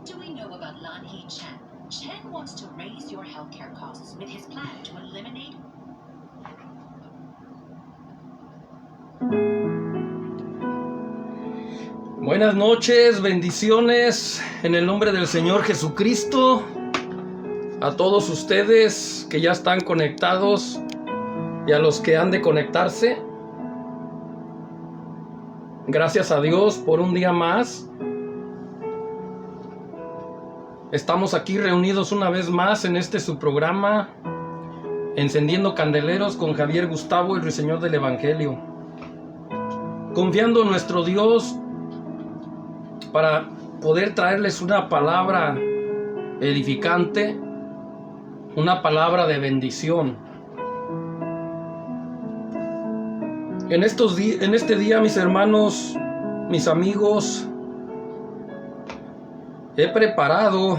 Do we know about Lan Hee Chen? Chen wants to raise your healthcare costs with his plan to eliminate. Buenas noches, bendiciones en el nombre del Señor Jesucristo. A todos ustedes que ya están conectados y a los que han de conectarse. Gracias a Dios por un día más. Estamos aquí reunidos una vez más en su programa Encendiendo Candeleros con Javier Gustavo, el Ruiseñor del Evangelio. Confiando en nuestro Dios para poder traerles una palabra edificante, una palabra de bendición. En este día, mis hermanos, mis amigos, he preparado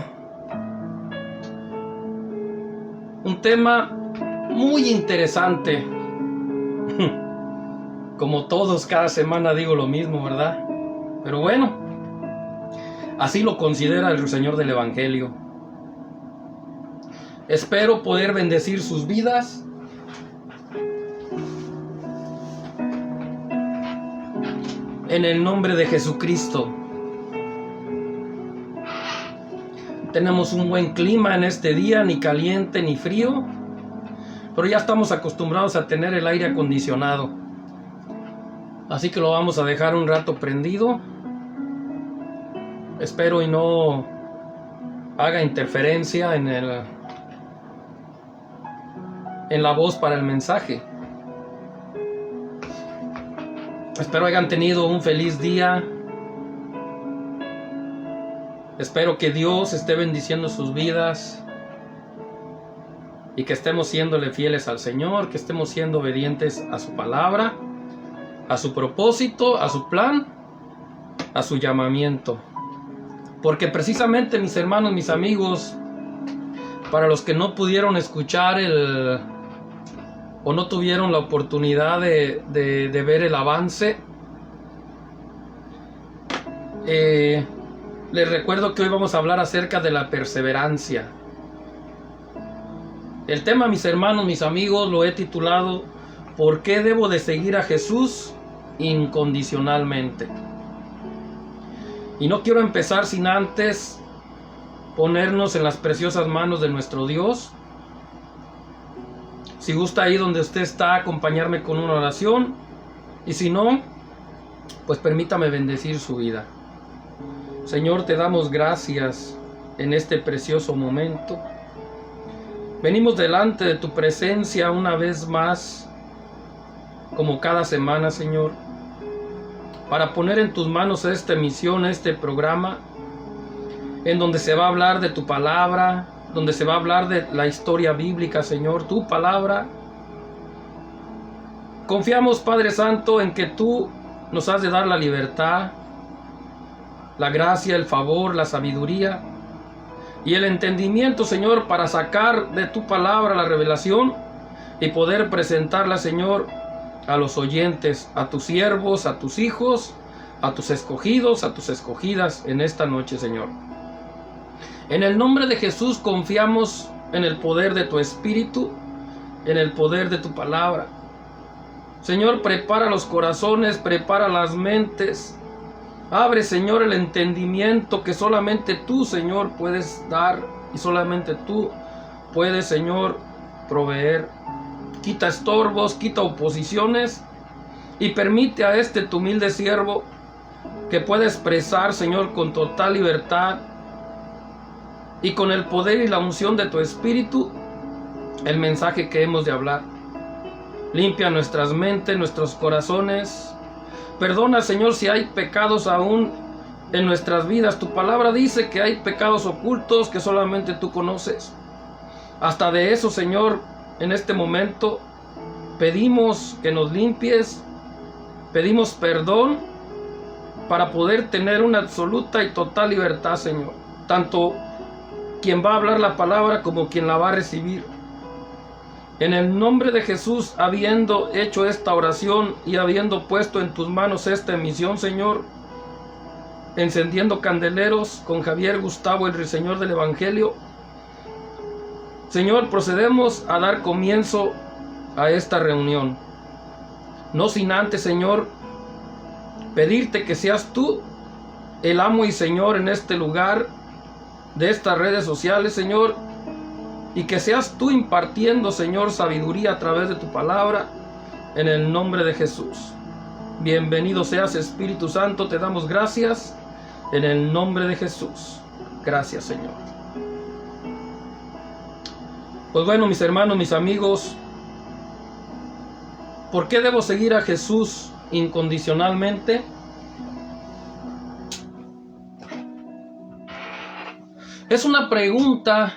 un tema muy interesante. Como todos, cada semana digo lo mismo, ¿verdad? Pero bueno, así lo considera el Señor del Evangelio. Espero poder bendecir sus vidas. En el nombre de Jesucristo. Tenemos un buen clima en este día, ni caliente ni frío, pero ya estamos acostumbrados a tener el aire acondicionado. Así que lo vamos a dejar un rato prendido. Espero y no haga interferencia en la voz para el mensaje. Espero hayan tenido un feliz día. Espero que Dios esté bendiciendo sus vidas y que estemos siéndole fieles al Señor, que estemos siendo obedientes a su palabra, a su propósito, a su plan, a su llamamiento. Porque precisamente, mis hermanos, mis amigos, para los que no pudieron escuchar o no tuvieron la oportunidad de ver el avance, les recuerdo que hoy vamos a hablar acerca de la perseverancia. El tema, mis hermanos, mis amigos, lo he titulado ¿Por qué debo de seguir a Jesús incondicionalmente? Y no quiero empezar sin antes ponernos en las preciosas manos de nuestro Dios. Si gusta, ahí donde usted está, acompañarme con una oración. Y si no, pues permítame bendecir su vida. Señor, te damos gracias en este precioso momento. Venimos delante de tu presencia una vez más, como cada semana, Señor, para poner en tus manos esta emisión, este programa, en donde se va a hablar de tu palabra, donde se va a hablar de la historia bíblica, Señor, tu palabra. Confiamos, Padre Santo, en que tú nos has de dar la libertad, la gracia, el favor, la sabiduría y el entendimiento, Señor, para sacar de tu palabra la revelación y poder presentarla, Señor, a los oyentes, a tus siervos, a tus hijos, a tus escogidos, a tus escogidas en esta noche, Señor. En el nombre de Jesús confiamos en el poder de tu Espíritu, en el poder de tu palabra. Señor, prepara los corazones, prepara las mentes. Abre, Señor, el entendimiento que solamente tú, Señor, puedes dar y solamente tú puedes, Señor, proveer. Quita estorbos, quita oposiciones y permite a este tu humilde siervo que pueda expresar, Señor, con total libertad y con el poder y la unción de tu Espíritu el mensaje que hemos de hablar. Limpia nuestras mentes, nuestros corazones. Perdona, Señor, si hay pecados aún en nuestras vidas. Tu palabra dice que hay pecados ocultos que solamente tú conoces. Hasta de eso, Señor, en este momento pedimos que nos limpies, pedimos perdón para poder tener una absoluta y total libertad, Señor. Tanto quien va a hablar la palabra como quien la va a recibir. En el nombre de Jesús, habiendo hecho esta oración y habiendo puesto en tus manos esta emisión, Señor, encendiendo candeleros con Javier Gustavo, el Ruiseñor del Evangelio, Señor, procedemos a dar comienzo a esta reunión. No sin antes, Señor, pedirte que seas tú el amo y Señor en este lugar, de estas redes sociales, Señor, y que seas tú impartiendo, Señor, sabiduría a través de tu palabra, en el nombre de Jesús. Bienvenido seas, Espíritu Santo, te damos gracias, en el nombre de Jesús. Gracias, Señor. Pues bueno, mis hermanos, mis amigos, ¿por qué debo seguir a Jesús incondicionalmente? Es una pregunta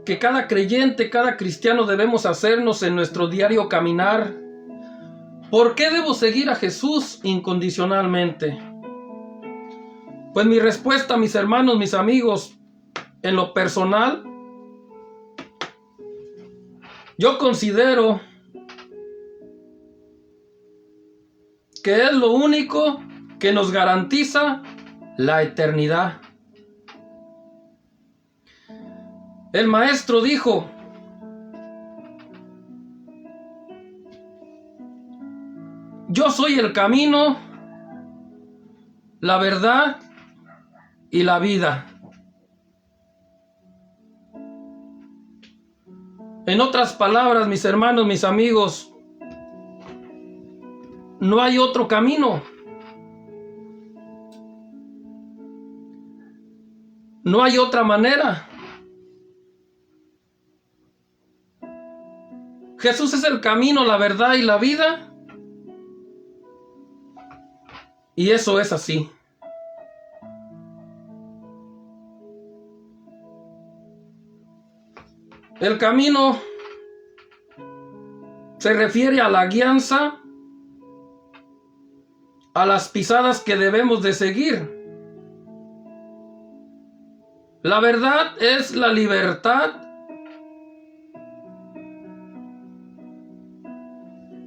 que cada creyente, cada cristiano debemos hacernos en nuestro diario caminar. ¿Por qué debo seguir a Jesús incondicionalmente? Pues mi respuesta, mis hermanos, mis amigos, en lo personal, yo considero que es lo único que nos garantiza la eternidad. El maestro dijo: yo soy el camino, la verdad y la vida. En otras palabras, mis hermanos, mis amigos, no hay otro camino. No hay otra manera. Jesús es el camino, la verdad y la vida. Y eso es así. El camino se refiere a la guianza, a las pisadas que debemos de seguir. La verdad es la libertad.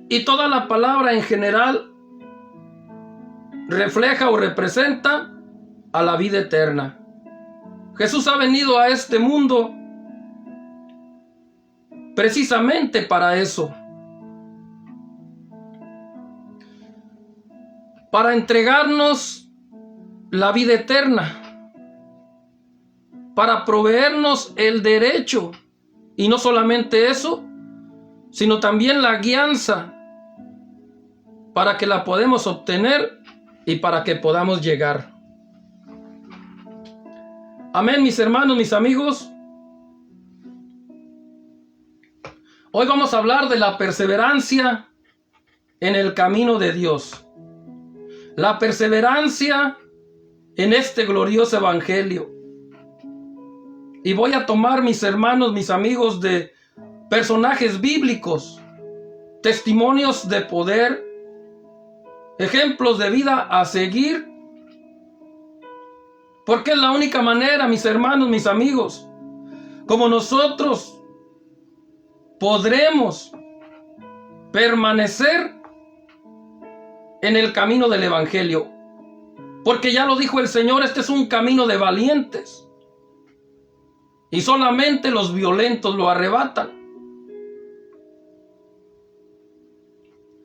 Y toda la palabra en general refleja o representa a la vida eterna. Jesús ha venido a este mundo precisamente para eso. Para entregarnos la vida eterna. Para proveernos el derecho. Y no solamente eso, sino también la guianza para que la podamos obtener y para que podamos llegar. Amén, mis hermanos, mis amigos. Hoy vamos a hablar de la perseverancia en el camino de Dios. La perseverancia en este glorioso evangelio. Y voy a tomar, mis hermanos, mis amigos, de personajes bíblicos, testimonios de poder, ejemplos de vida a seguir, porque es la única manera, mis hermanos, mis amigos, como nosotros podremos permanecer en el camino del evangelio, porque ya lo dijo el Señor, este es un camino de valientes, y solamente los violentos lo arrebatan.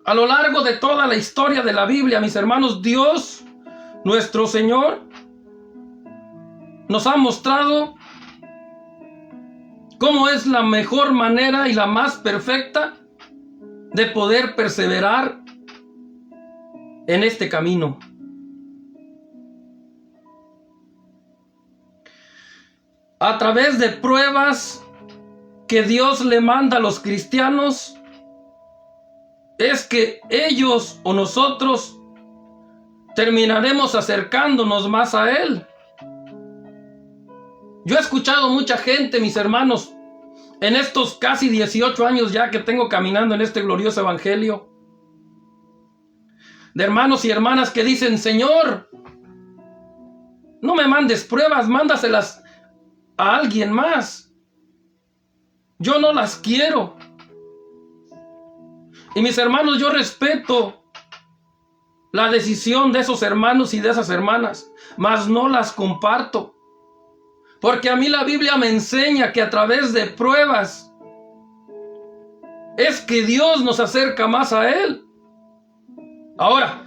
A lo largo de toda la historia de la Biblia, mis hermanos, Dios, nuestro Señor, nos ha mostrado cómo es la mejor manera y la más perfecta de poder perseverar en este camino. A través de pruebas que Dios le manda a los cristianos, es que ellos o nosotros terminaremos acercándonos más a Él. Yo he escuchado mucha gente, mis hermanos, en estos casi 18 años ya que tengo caminando en este glorioso evangelio, de hermanos y hermanas que dicen: Señor, no me mandes pruebas, mándaselas a alguien más. Yo no las quiero. Y mis hermanos, yo respeto la decisión de esos hermanos y de esas hermanas, mas no las comparto. Porque a mí la Biblia me enseña que a través de pruebas es que Dios nos acerca más a Él. Ahora,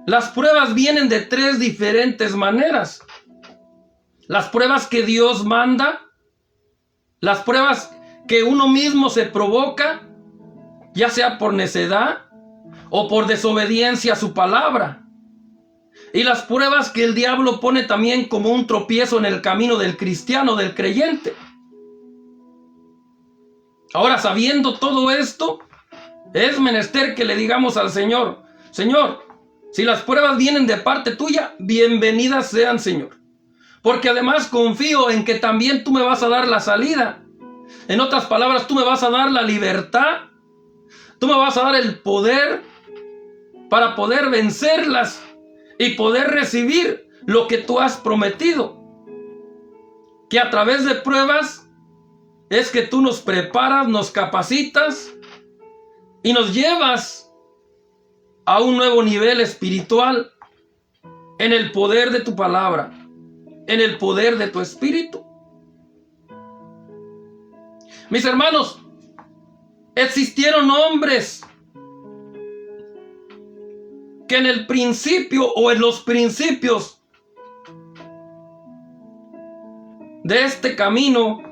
las pruebas vienen de tres diferentes maneras. Las pruebas que Dios manda, las pruebas que uno mismo se provoca, ya sea por necedad o por desobediencia a su palabra. Y las pruebas que el diablo pone también como un tropiezo en el camino del cristiano, del creyente. Ahora, sabiendo todo esto, es menester que le digamos al Señor: Señor, si las pruebas vienen de parte tuya, bienvenidas sean, Señor. Porque además confío en que también tú me vas a dar la salida. En otras palabras, tú me vas a dar la libertad. Tú me vas a dar el poder para poder vencerlas y poder recibir lo que tú has prometido. Que a través de pruebas es que tú nos preparas, nos capacitas y nos llevas a un nuevo nivel espiritual en el poder de tu palabra, en el poder de tu espíritu. Mis hermanos, existieron hombres que en el principio o en los principios de este camino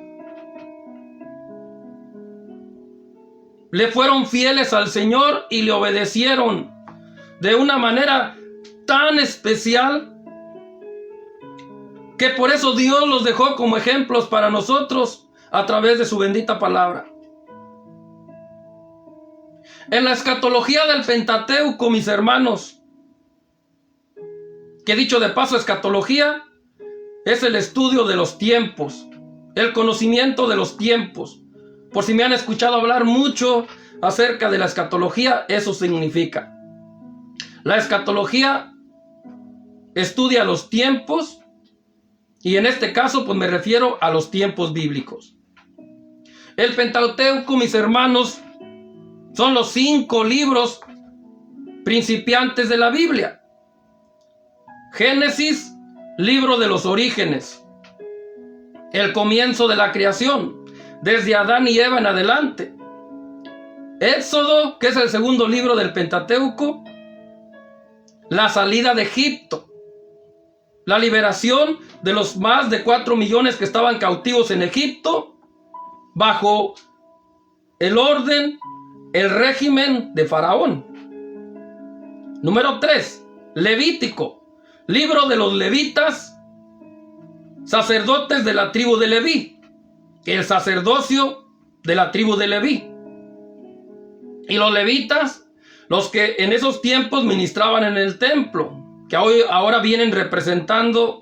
le fueron fieles al Señor y le obedecieron de una manera tan especial que por eso Dios los dejó como ejemplos para nosotros a través de su bendita palabra. En la escatología del Pentateuco, mis hermanos, que dicho de paso, escatología es el estudio de los tiempos, el conocimiento de los tiempos. Por si me han escuchado hablar mucho acerca de la escatología, eso significa. La escatología estudia los tiempos y en este caso pues me refiero a los tiempos bíblicos. El Pentateuco, mis hermanos, son los 5 libros principiantes de la Biblia. Génesis, libro de los orígenes, el comienzo de la creación, desde Adán y Eva en adelante. Éxodo, que es el segundo libro del Pentateuco, la salida de Egipto, la liberación de los más de 4 millones que estaban cautivos en Egipto, bajo el orden, el régimen de Faraón. Número 3, Levítico, libro de los levitas, sacerdotes de la tribu de Leví, el sacerdocio de la tribu de Leví. Y los levitas, los que en esos tiempos ministraban en el templo, que ahora vienen representando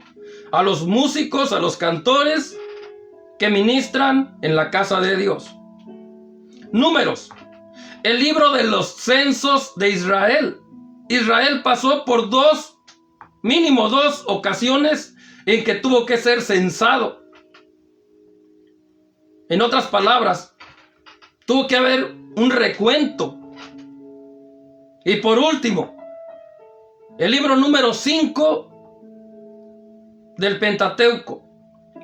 a los músicos, a los cantores que ministran en la casa de Dios. Números, el libro de los censos de Israel. Israel pasó por mínimo dos ocasiones en que tuvo que ser censado. En otras palabras, tuvo que haber un recuento. Y por último, el libro número 5 del Pentateuco,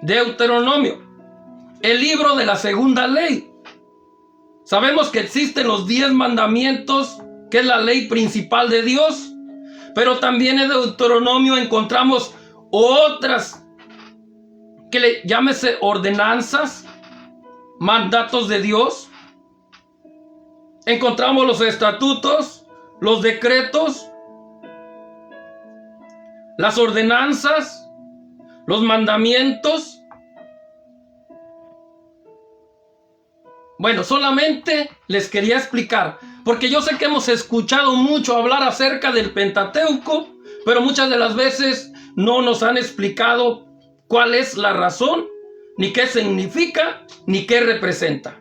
Deuteronomio, el libro de la segunda ley. Sabemos que existen los 10 mandamientos, que es la ley principal de Dios, pero también en Deuteronomio encontramos otras que llámese ordenanzas, mandatos de Dios. Encontramos los estatutos, los decretos, las ordenanzas, los mandamientos. Bueno, solamente les quería explicar, porque yo sé que hemos escuchado mucho hablar acerca del Pentateuco, pero muchas de las veces no nos han explicado cuál es la razón, ni qué significa, ni qué representa.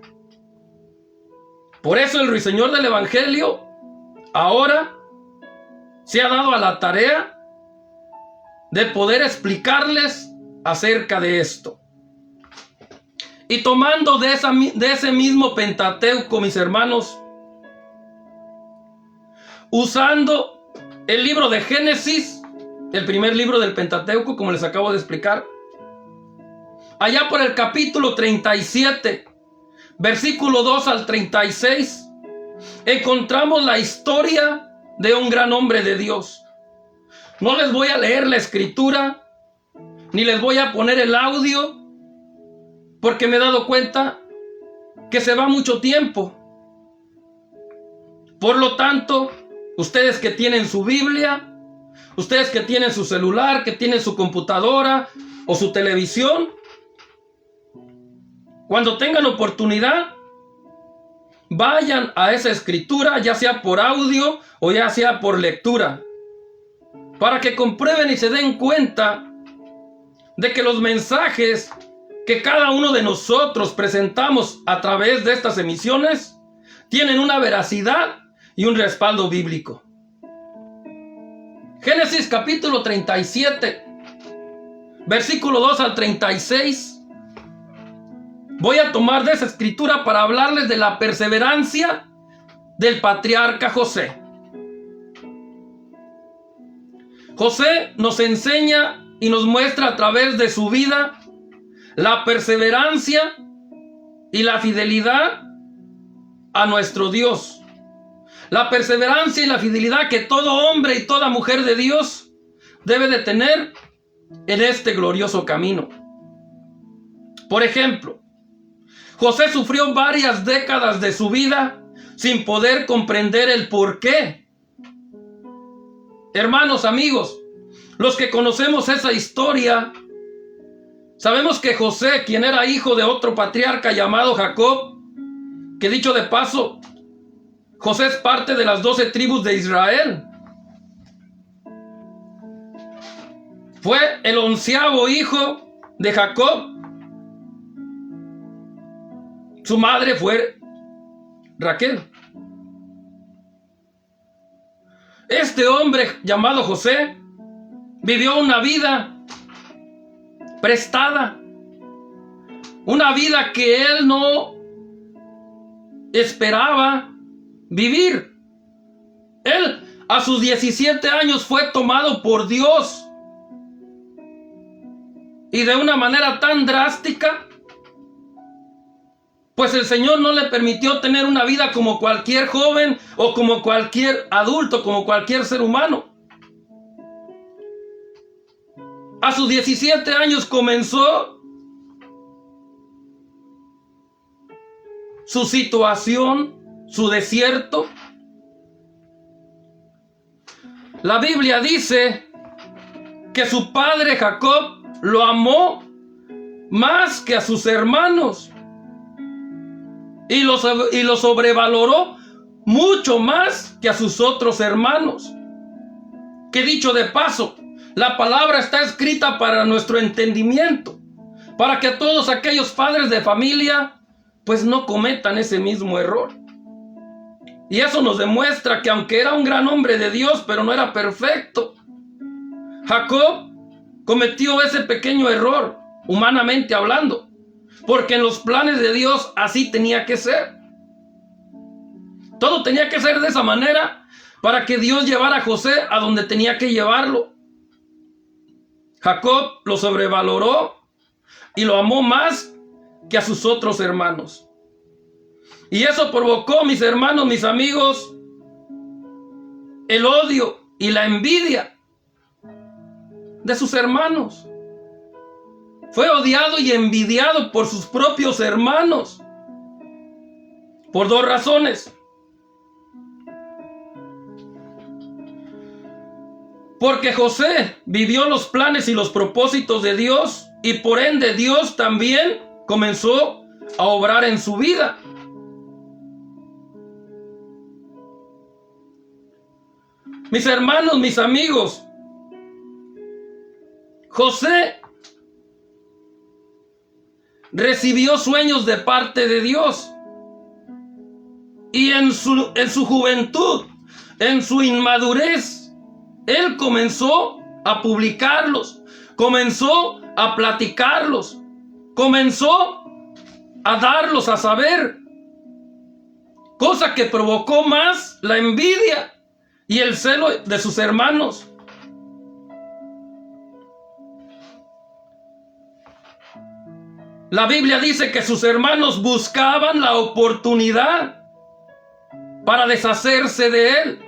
Por eso el Ruiseñor del Evangelio ahora se ha dado a la tarea de poder explicarles acerca de esto. Y tomando de ese mismo Pentateuco, mis hermanos, usando el libro de Génesis, el primer libro del Pentateuco, como les acabo de explicar, allá por el capítulo 37, versículo 2 al 36, encontramos la historia de un gran hombre de Dios. No les voy a leer la escritura, ni les voy a poner el audio, porque me he dado cuenta que se va mucho tiempo. Por lo tanto, ustedes que tienen su Biblia, ustedes que tienen su celular, que tienen su computadora o su televisión, cuando tengan oportunidad, vayan a esa escritura, ya sea por audio o ya sea por lectura, para que comprueben y se den cuenta de que los mensajes que cada uno de nosotros presentamos a través de estas emisiones tienen una veracidad y un respaldo bíblico. Génesis capítulo 37, versículo 2 al 36. Voy a tomar de esa escritura para hablarles de la perseverancia del patriarca José. José nos enseña y nos muestra a través de su vida la perseverancia y la fidelidad a nuestro Dios. La perseverancia y la fidelidad que todo hombre y toda mujer de Dios debe de tener en este glorioso camino. Por ejemplo, José sufrió varias décadas de su vida sin poder comprender el porqué Hermanos, amigos, los que conocemos esa historia, sabemos que José, quien era hijo de otro patriarca llamado Jacob, que dicho de paso, José es parte de las 12 tribus de Israel. Fue el 11º hijo de Jacob. Su madre fue Raquel. Este hombre llamado José vivió una vida prestada, una vida que él no esperaba vivir. Él a sus 17 años fue tomado por Dios, y de una manera tan drástica, pues el Señor no le permitió tener una vida como cualquier joven o como cualquier adulto, como cualquier ser humano. A sus 17 años comenzó su situación, su desierto. La Biblia dice que su padre Jacob lo amó más que a sus hermanos y lo sobrevaloró mucho más que a sus otros hermanos. Que dicho de paso, la palabra está escrita para nuestro entendimiento, para que todos aquellos padres de familia pues no cometan ese mismo error. Y eso nos demuestra que aunque era un gran hombre de Dios, pero no era perfecto, Jacob cometió ese pequeño error, humanamente hablando, porque en los planes de Dios así tenía que ser. Todo tenía que ser de esa manera para que Dios llevara a José a donde tenía que llevarlo. Jacob lo sobrevaloró y lo amó más que a sus otros hermanos. Y eso provocó, mis hermanos, mis amigos, el odio y la envidia de sus hermanos. Fue odiado y envidiado por sus propios hermanos por 2 razones. Porque José vivió los planes y los propósitos de Dios, y por ende Dios también comenzó a obrar en su vida. Mis hermanos, mis amigos, José recibió sueños de parte de Dios, y en su juventud, en su inmadurez, él comenzó a publicarlos, comenzó a platicarlos, comenzó a darlos a saber, cosa que provocó más la envidia y el celo de sus hermanos. La Biblia dice que sus hermanos buscaban la oportunidad para deshacerse de él.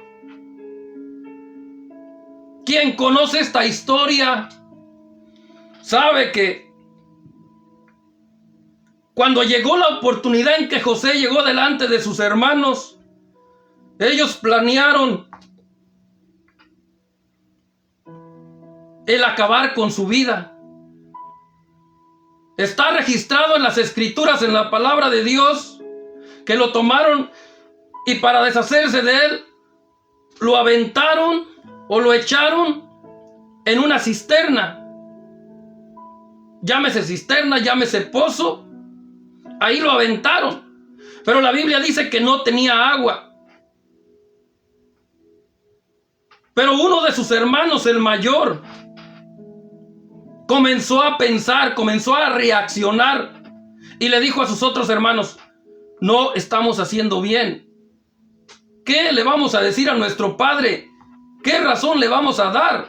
Quien conoce esta historia sabe que cuando llegó la oportunidad en que José llegó delante de sus hermanos, ellos planearon el acabar con su vida. Está registrado en las Escrituras, en la palabra de Dios, que lo tomaron y para deshacerse de él, lo aventaron o lo echaron en una cisterna. Llámese cisterna, llámese pozo. Ahí lo aventaron. Pero la Biblia dice que no tenía agua. Pero uno de sus hermanos, el mayor, comenzó a pensar, comenzó a reaccionar y le dijo a sus otros hermanos: no estamos haciendo bien. ¿Qué le vamos a decir a nuestro padre? ¿Qué razón le vamos a dar?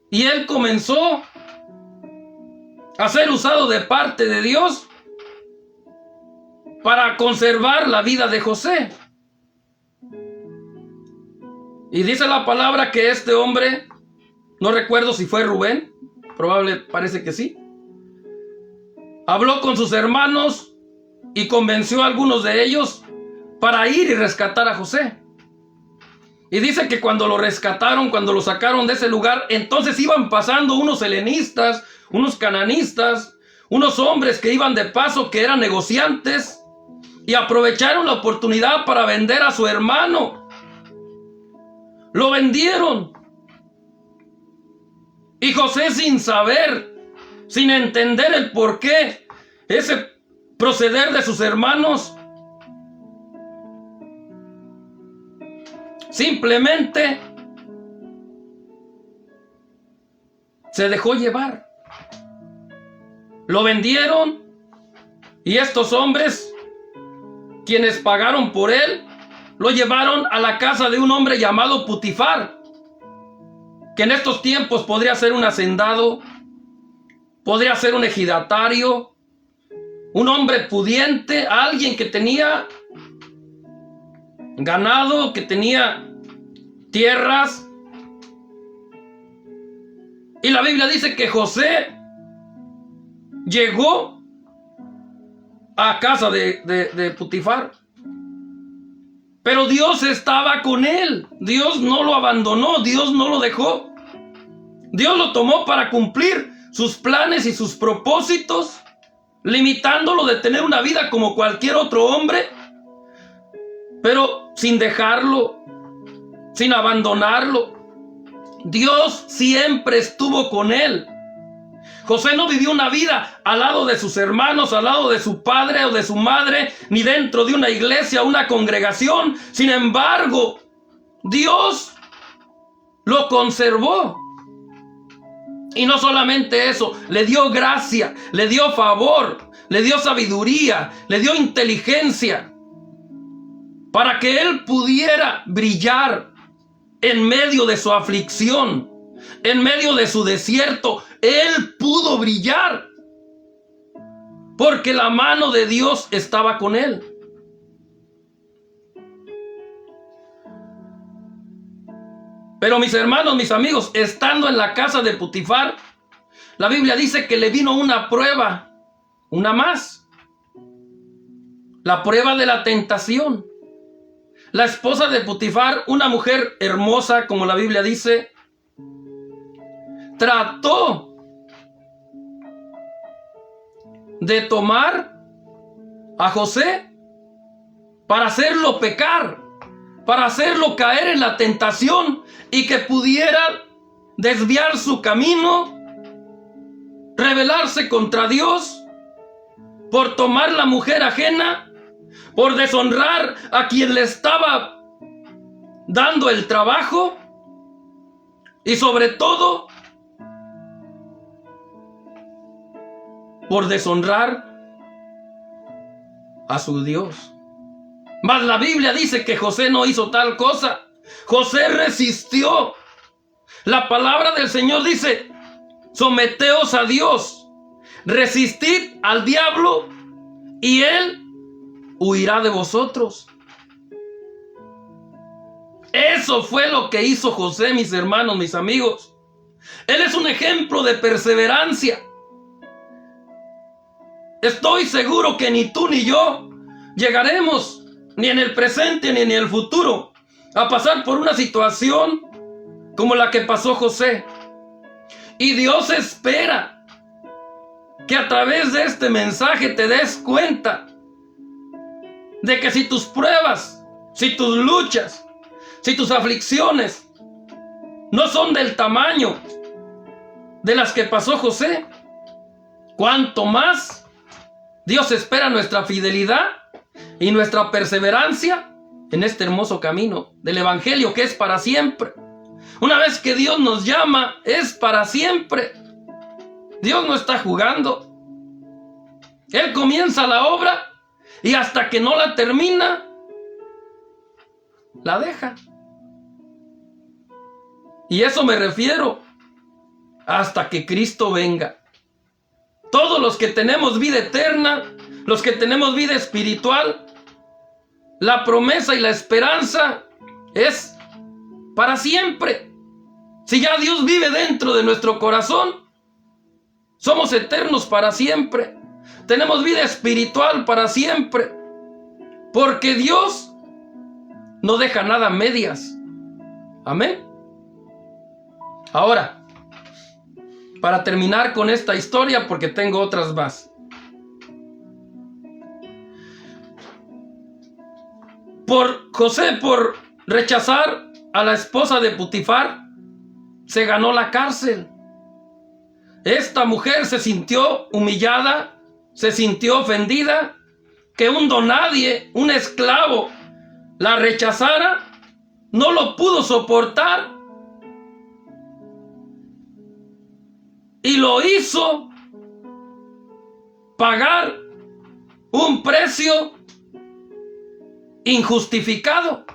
Y él comenzó a ser usado de parte de Dios para conservar la vida de José. Y dice la palabra que este hombre, no recuerdo si fue Rubén, parece que sí, habló con sus hermanos y convenció a algunos de ellos para ir y rescatar a José. Y dice que cuando lo rescataron, cuando lo sacaron de ese lugar, entonces iban pasando unos helenistas, unos cananistas, unos hombres que iban de paso, que eran negociantes, y aprovecharon la oportunidad para vender a su hermano. Lo vendieron. Y José, sin saber, sin entender el porqué, ese proceder de sus hermanos, simplemente se dejó llevar. Lo vendieron y estos hombres, quienes pagaron por él, lo llevaron a la casa de un hombre llamado Putifar, que en estos tiempos podría ser un hacendado, podría ser un ejidatario, un hombre pudiente, alguien que tenía ganado, que tenía tierras. Y la Biblia dice que José llegó a casa de Putifar, pero Dios estaba con él. Dios no lo abandonó, Dios no lo dejó. Dios lo tomó para cumplir sus planes y sus propósitos, limitándolo de tener una vida como cualquier otro hombre, pero sin dejarlo, sin abandonarlo. Dios siempre estuvo con él. José no vivió una vida al lado de sus hermanos, al lado de su padre o de su madre, ni dentro de una iglesia, una congregación. Sin embargo, Dios lo conservó. Y no solamente eso, le dio gracia, le dio favor, le dio sabiduría, le dio inteligencia, para que él pudiera brillar en medio de su aflicción, en medio de su desierto. Él pudo brillar porque la mano de Dios estaba con él. Pero mis hermanos, mis amigos, estando en la casa de Putifar, la Biblia dice que le vino una prueba, una más. La prueba de la tentación. La esposa de Putifar, una mujer hermosa, como la Biblia dice, trató de tomar a José para hacerlo pecar, para hacerlo caer en la tentación y que pudiera desviar su camino, rebelarse contra Dios por tomar la mujer ajena, por deshonrar a quien le estaba dando el trabajo y sobre todo por deshonrar a su Dios. Mas la Biblia dice que José no hizo tal cosa. José resistió. La palabra del Señor dice: someteos a Dios, resistid al diablo y él huirá de vosotros. Eso fue lo que hizo José, mis hermanos, mis amigos. Él es un ejemplo de perseverancia. Estoy seguro que ni tú ni yo llegaremos, ni en el presente ni en el futuro, a pasar por una situación como la que pasó José. Y Dios espera que a través de este mensaje te des cuenta de que si tus pruebas, si tus luchas, si tus aflicciones no son del tamaño de las que pasó José, cuanto más Dios espera nuestra fidelidad y nuestra perseverancia en este hermoso camino del Evangelio, que es para siempre. Una vez que Dios nos llama, es para siempre. Dios no está jugando. Él comienza la obra y hasta que no la termina, la deja. Y eso me refiero hasta que Cristo venga. Todos los que tenemos vida eterna, los que tenemos vida espiritual, la promesa y la esperanza es para siempre. Si ya Dios vive dentro de nuestro corazón, somos eternos para siempre. Tenemos vida espiritual para siempre. Porque Dios no deja nada a medias. Amén. Ahora, para terminar con esta historia, porque tengo otras más. José, por rechazar a la esposa de Potifar, se ganó la cárcel. Esta mujer se sintió humillada, se sintió ofendida, que un donadie, un esclavo, la rechazara, no lo pudo soportar y lo hizo pagar un precio injustificado.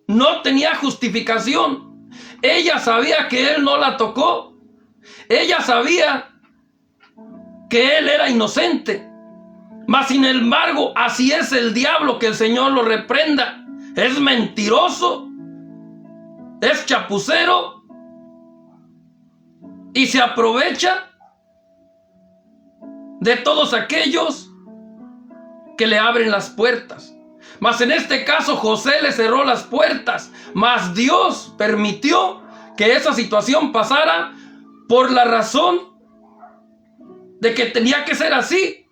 No tenía justificación. Ella sabía que él no la tocó. Ella sabía que él era inocente. Mas sin embargo, así es el diablo, que el Señor lo reprenda. Es mentiroso, es chapucero y se aprovecha de todos aquellos que le abren las puertas. Mas en este caso José le cerró las puertas, mas Dios permitió que esa situación pasara por la razón de que tenía que ser así,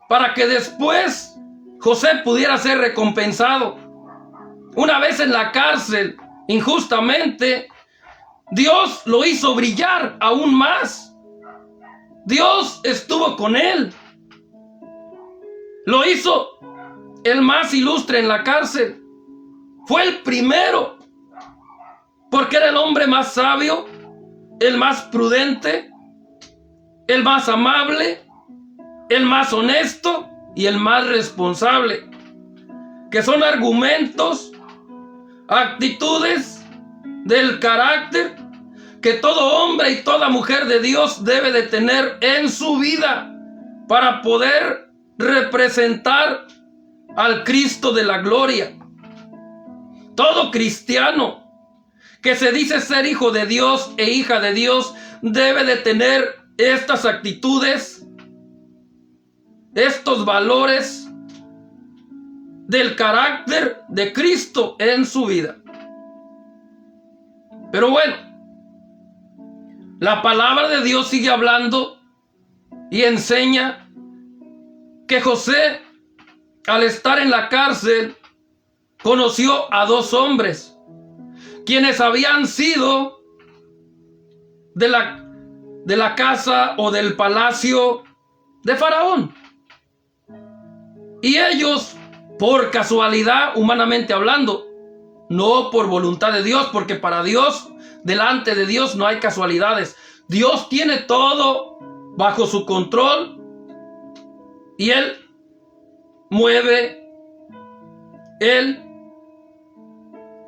para que después José pudiera ser recompensado. Una vez en la cárcel, injustamente, Dios lo hizo brillar aún más. Dios estuvo con él. Lo hizo el más ilustre en la cárcel. Fue el primero, porque era el hombre más sabio, el más prudente, el más amable, el más honesto y el más responsable, que son argumentos, actitudes del carácter que todo hombre y toda mujer de Dios debe de tener en su vida para poder representar al Cristo de la gloria. Todo cristiano que se dice ser hijo de Dios e hija de Dios debe de tener estas actitudes, estos valores del carácter de Cristo en su vida. Pero bueno, la palabra de Dios sigue hablando y enseña que José, al estar en la cárcel, conoció a dos hombres, quienes habían sido de la casa o del palacio de Faraón. Y ellos, por casualidad, humanamente hablando, no por voluntad de Dios, porque para Dios, delante de Dios no hay casualidades. Dios tiene todo bajo su control y Él mueve, Él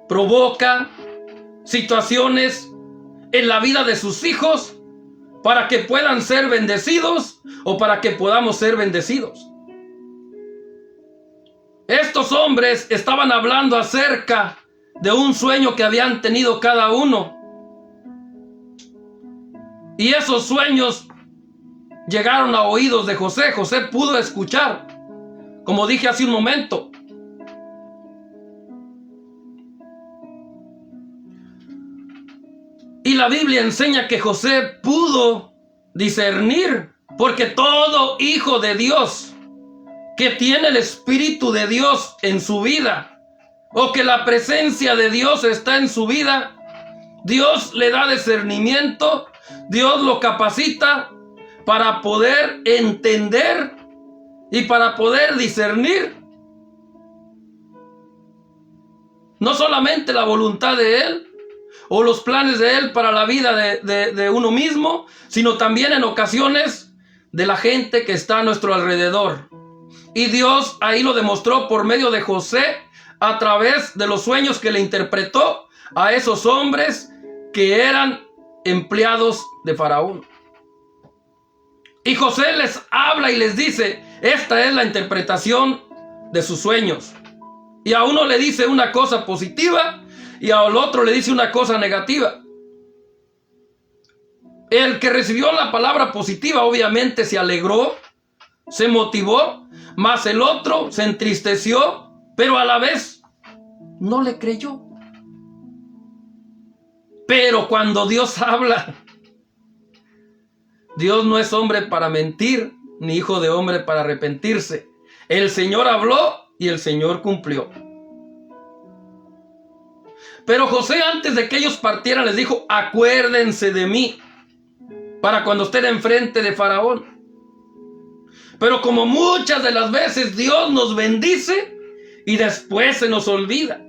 provoca situaciones en la vida de sus hijos para que puedan ser bendecidos o para que podamos ser bendecidos. Estos hombres estaban hablando acerca de un sueño que habían tenido cada uno. Y esos sueños llegaron a oídos de José. José pudo escuchar, como dije hace un momento. Y la Biblia enseña que José pudo discernir, porque todo hijo de Dios que tiene el Espíritu de Dios en su vida, o que la presencia de Dios está en su vida, Dios le da discernimiento, Dios lo capacita para poder entender y para poder discernir no solamente la voluntad de Él o los planes de Él para la vida de uno mismo, sino también en ocasiones de la gente que está a nuestro alrededor. Y Dios ahí lo demostró por medio de José, a través de los sueños que le interpretó a esos hombres que eran empleados de Faraón. Y José les habla y les dice: esta es la interpretación de sus sueños. Y a uno le dice una cosa positiva y al otro le dice una cosa negativa. El que recibió la palabra positiva obviamente se alegró, se motivó, mas el otro se entristeció, pero a la vez no le creyó. Pero cuando Dios habla, Dios no es hombre para mentir, ni hijo de hombre para arrepentirse. El Señor habló y el Señor cumplió. Pero José, antes de que ellos partieran, les dijo: acuérdense de mí para cuando estén enfrente de Faraón. Pero como muchas de las veces Dios nos bendice y después se nos olvida.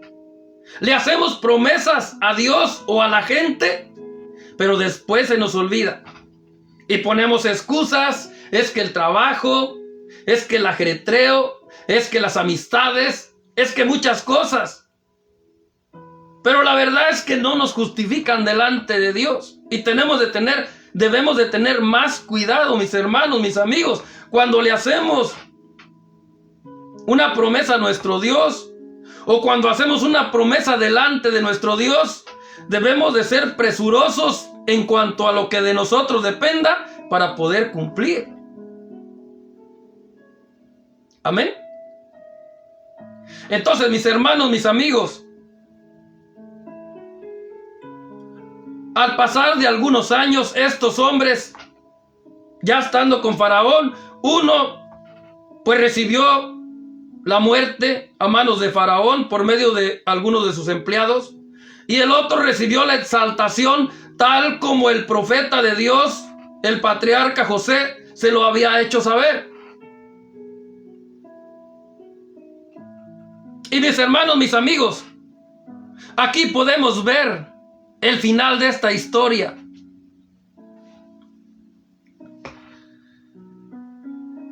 Le hacemos promesas a Dios o a la gente, pero después se nos olvida. Y ponemos excusas: es que el trabajo, es que el ajetreo, es que las amistades, es que muchas cosas. Pero la verdad es que no nos justifican delante de Dios. Y debemos de tener más cuidado, mis hermanos, mis amigos, cuando le hacemos una promesa a nuestro Dios, o cuando hacemos una promesa delante de nuestro Dios. Debemos de ser presurosos en cuanto a lo que de nosotros dependa para poder cumplir. Amén. Entonces, mis hermanos, mis amigos, al pasar de algunos años, estos hombres, ya estando con Faraón, uno pues recibió la muerte a manos de Faraón por medio de algunos de sus empleados, y el otro recibió la exaltación tal como el profeta de Dios, el patriarca José, se lo había hecho saber. Y mis hermanos, mis amigos, aquí podemos ver el final de esta historia.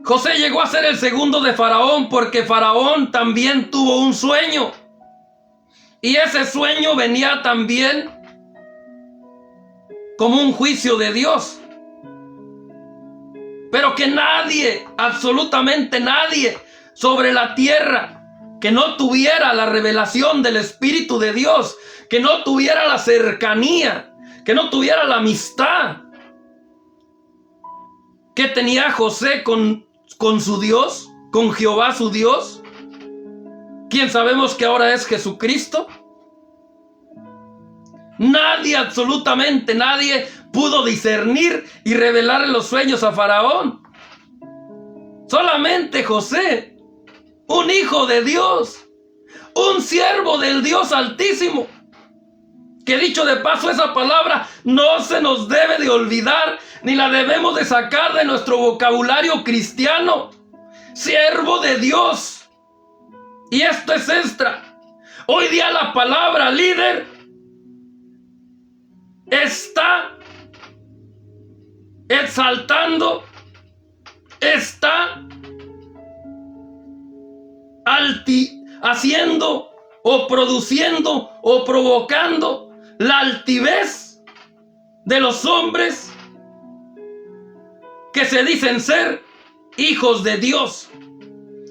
José llegó a ser el segundo de Faraón porque Faraón también tuvo un sueño. Y ese sueño venía también como un juicio de Dios. Pero que nadie, absolutamente nadie, sobre la tierra, que no tuviera la revelación del Espíritu de Dios, que no tuviera la cercanía, que no tuviera la amistad que tenía José con su Dios, con Jehová su Dios, quien sabemos que ahora es Jesucristo. Nadie, absolutamente nadie, pudo discernir y revelar los sueños a Faraón. Solamente José, un hijo de Dios, un siervo del Dios Altísimo, que dicho de paso, esa palabra no se nos debe de olvidar, ni la debemos de sacar de nuestro vocabulario cristiano. Siervo de Dios. Y esto es extra. Hoy día la palabra líder está exaltando, está haciendo o produciendo o provocando la altivez de los hombres que se dicen ser hijos de Dios.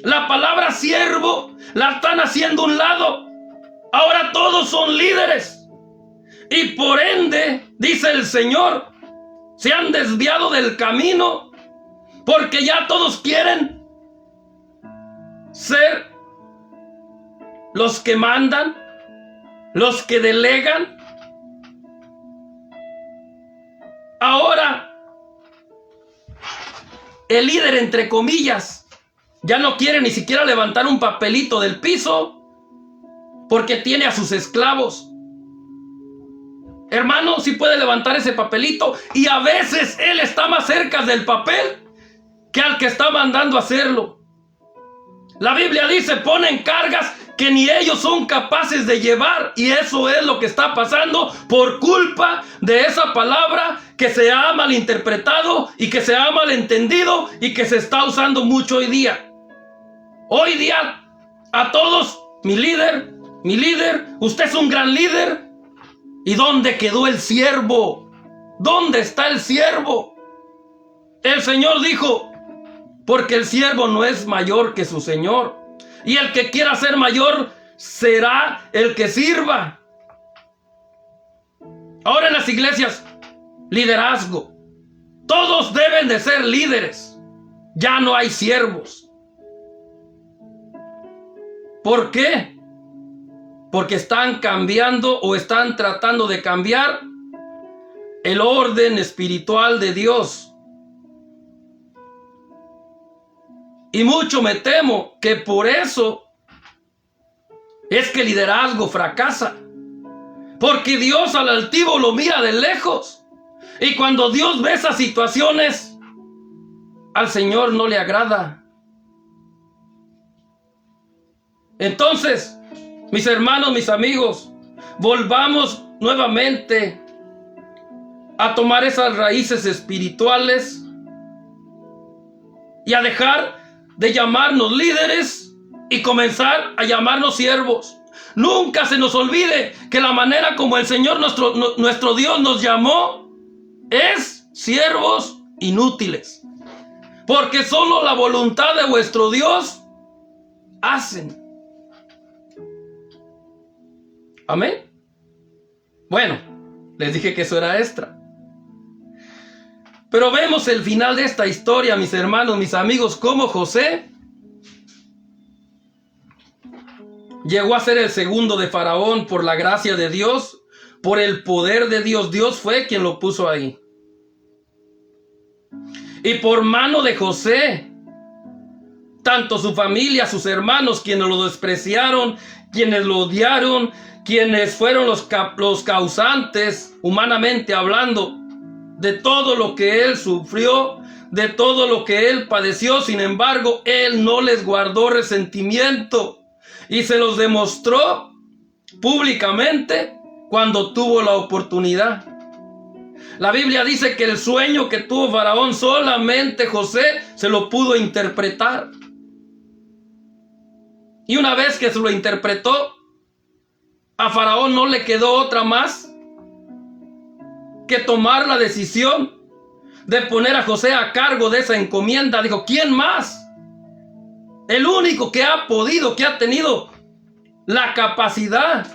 La palabra siervo la están haciendo a un lado. Ahora todos son líderes. Y por ende, dice el Señor, se han desviado del camino porque ya todos quieren ser los que mandan, los que delegan. Ahora, el líder, entre comillas, ya no quiere ni siquiera levantar un papelito del piso porque tiene a sus esclavos. Hermano, sí puede levantar ese papelito, y a veces él está más cerca del papel que al que está mandando a hacerlo. La Biblia dice: ponen cargas que ni ellos son capaces de llevar, y eso es lo que está pasando por culpa de esa palabra que se ha malinterpretado y que se ha malentendido y que se está usando mucho hoy día. Hoy día a todos: mi líder, usted es un gran líder. ¿Y dónde quedó el siervo? ¿Dónde está el siervo? El Señor dijo: porque el siervo no es mayor que su Señor, y el que quiera ser mayor será el que sirva. Ahora en las iglesias, liderazgo. Todos deben de ser líderes. Ya no hay siervos. ¿Por qué? porque están cambiando o están tratando de cambiar el orden espiritual de Dios. Y mucho me temo que por eso es que el liderazgo fracasa. Porque Dios al altivo lo mira de lejos. Y cuando Dios ve esas situaciones, al Señor no le agrada. Entonces, mis hermanos, mis amigos, volvamos nuevamente a tomar esas raíces espirituales y a dejar de llamarnos líderes y comenzar a llamarnos siervos. Nunca se nos olvide que la manera como el Señor nuestro Dios nos llamó es siervos inútiles, porque solo la voluntad de vuestro Dios hacen. Amén. Bueno, les dije que eso era extra. Pero vemos el final de esta historia, mis hermanos, mis amigos, cómo José llegó a ser el segundo de Faraón por la gracia de Dios, por el poder de Dios. Dios fue quien lo puso ahí. Y por mano de José, tanto su familia, sus hermanos, quienes lo despreciaron, quienes lo odiaron, quienes fueron los causantes, humanamente hablando, de todo lo que él sufrió, de todo lo que él padeció. Sin embargo, él no les guardó resentimiento y se los demostró públicamente cuando tuvo la oportunidad. La Biblia dice que el sueño que tuvo Faraón, solamente José se lo pudo interpretar. Y una vez que se lo interpretó, a Faraón no le quedó otra más que tomar la decisión de poner a José a cargo de esa encomienda. Dijo, ¿quién más? El único que ha podido, que ha tenido la capacidad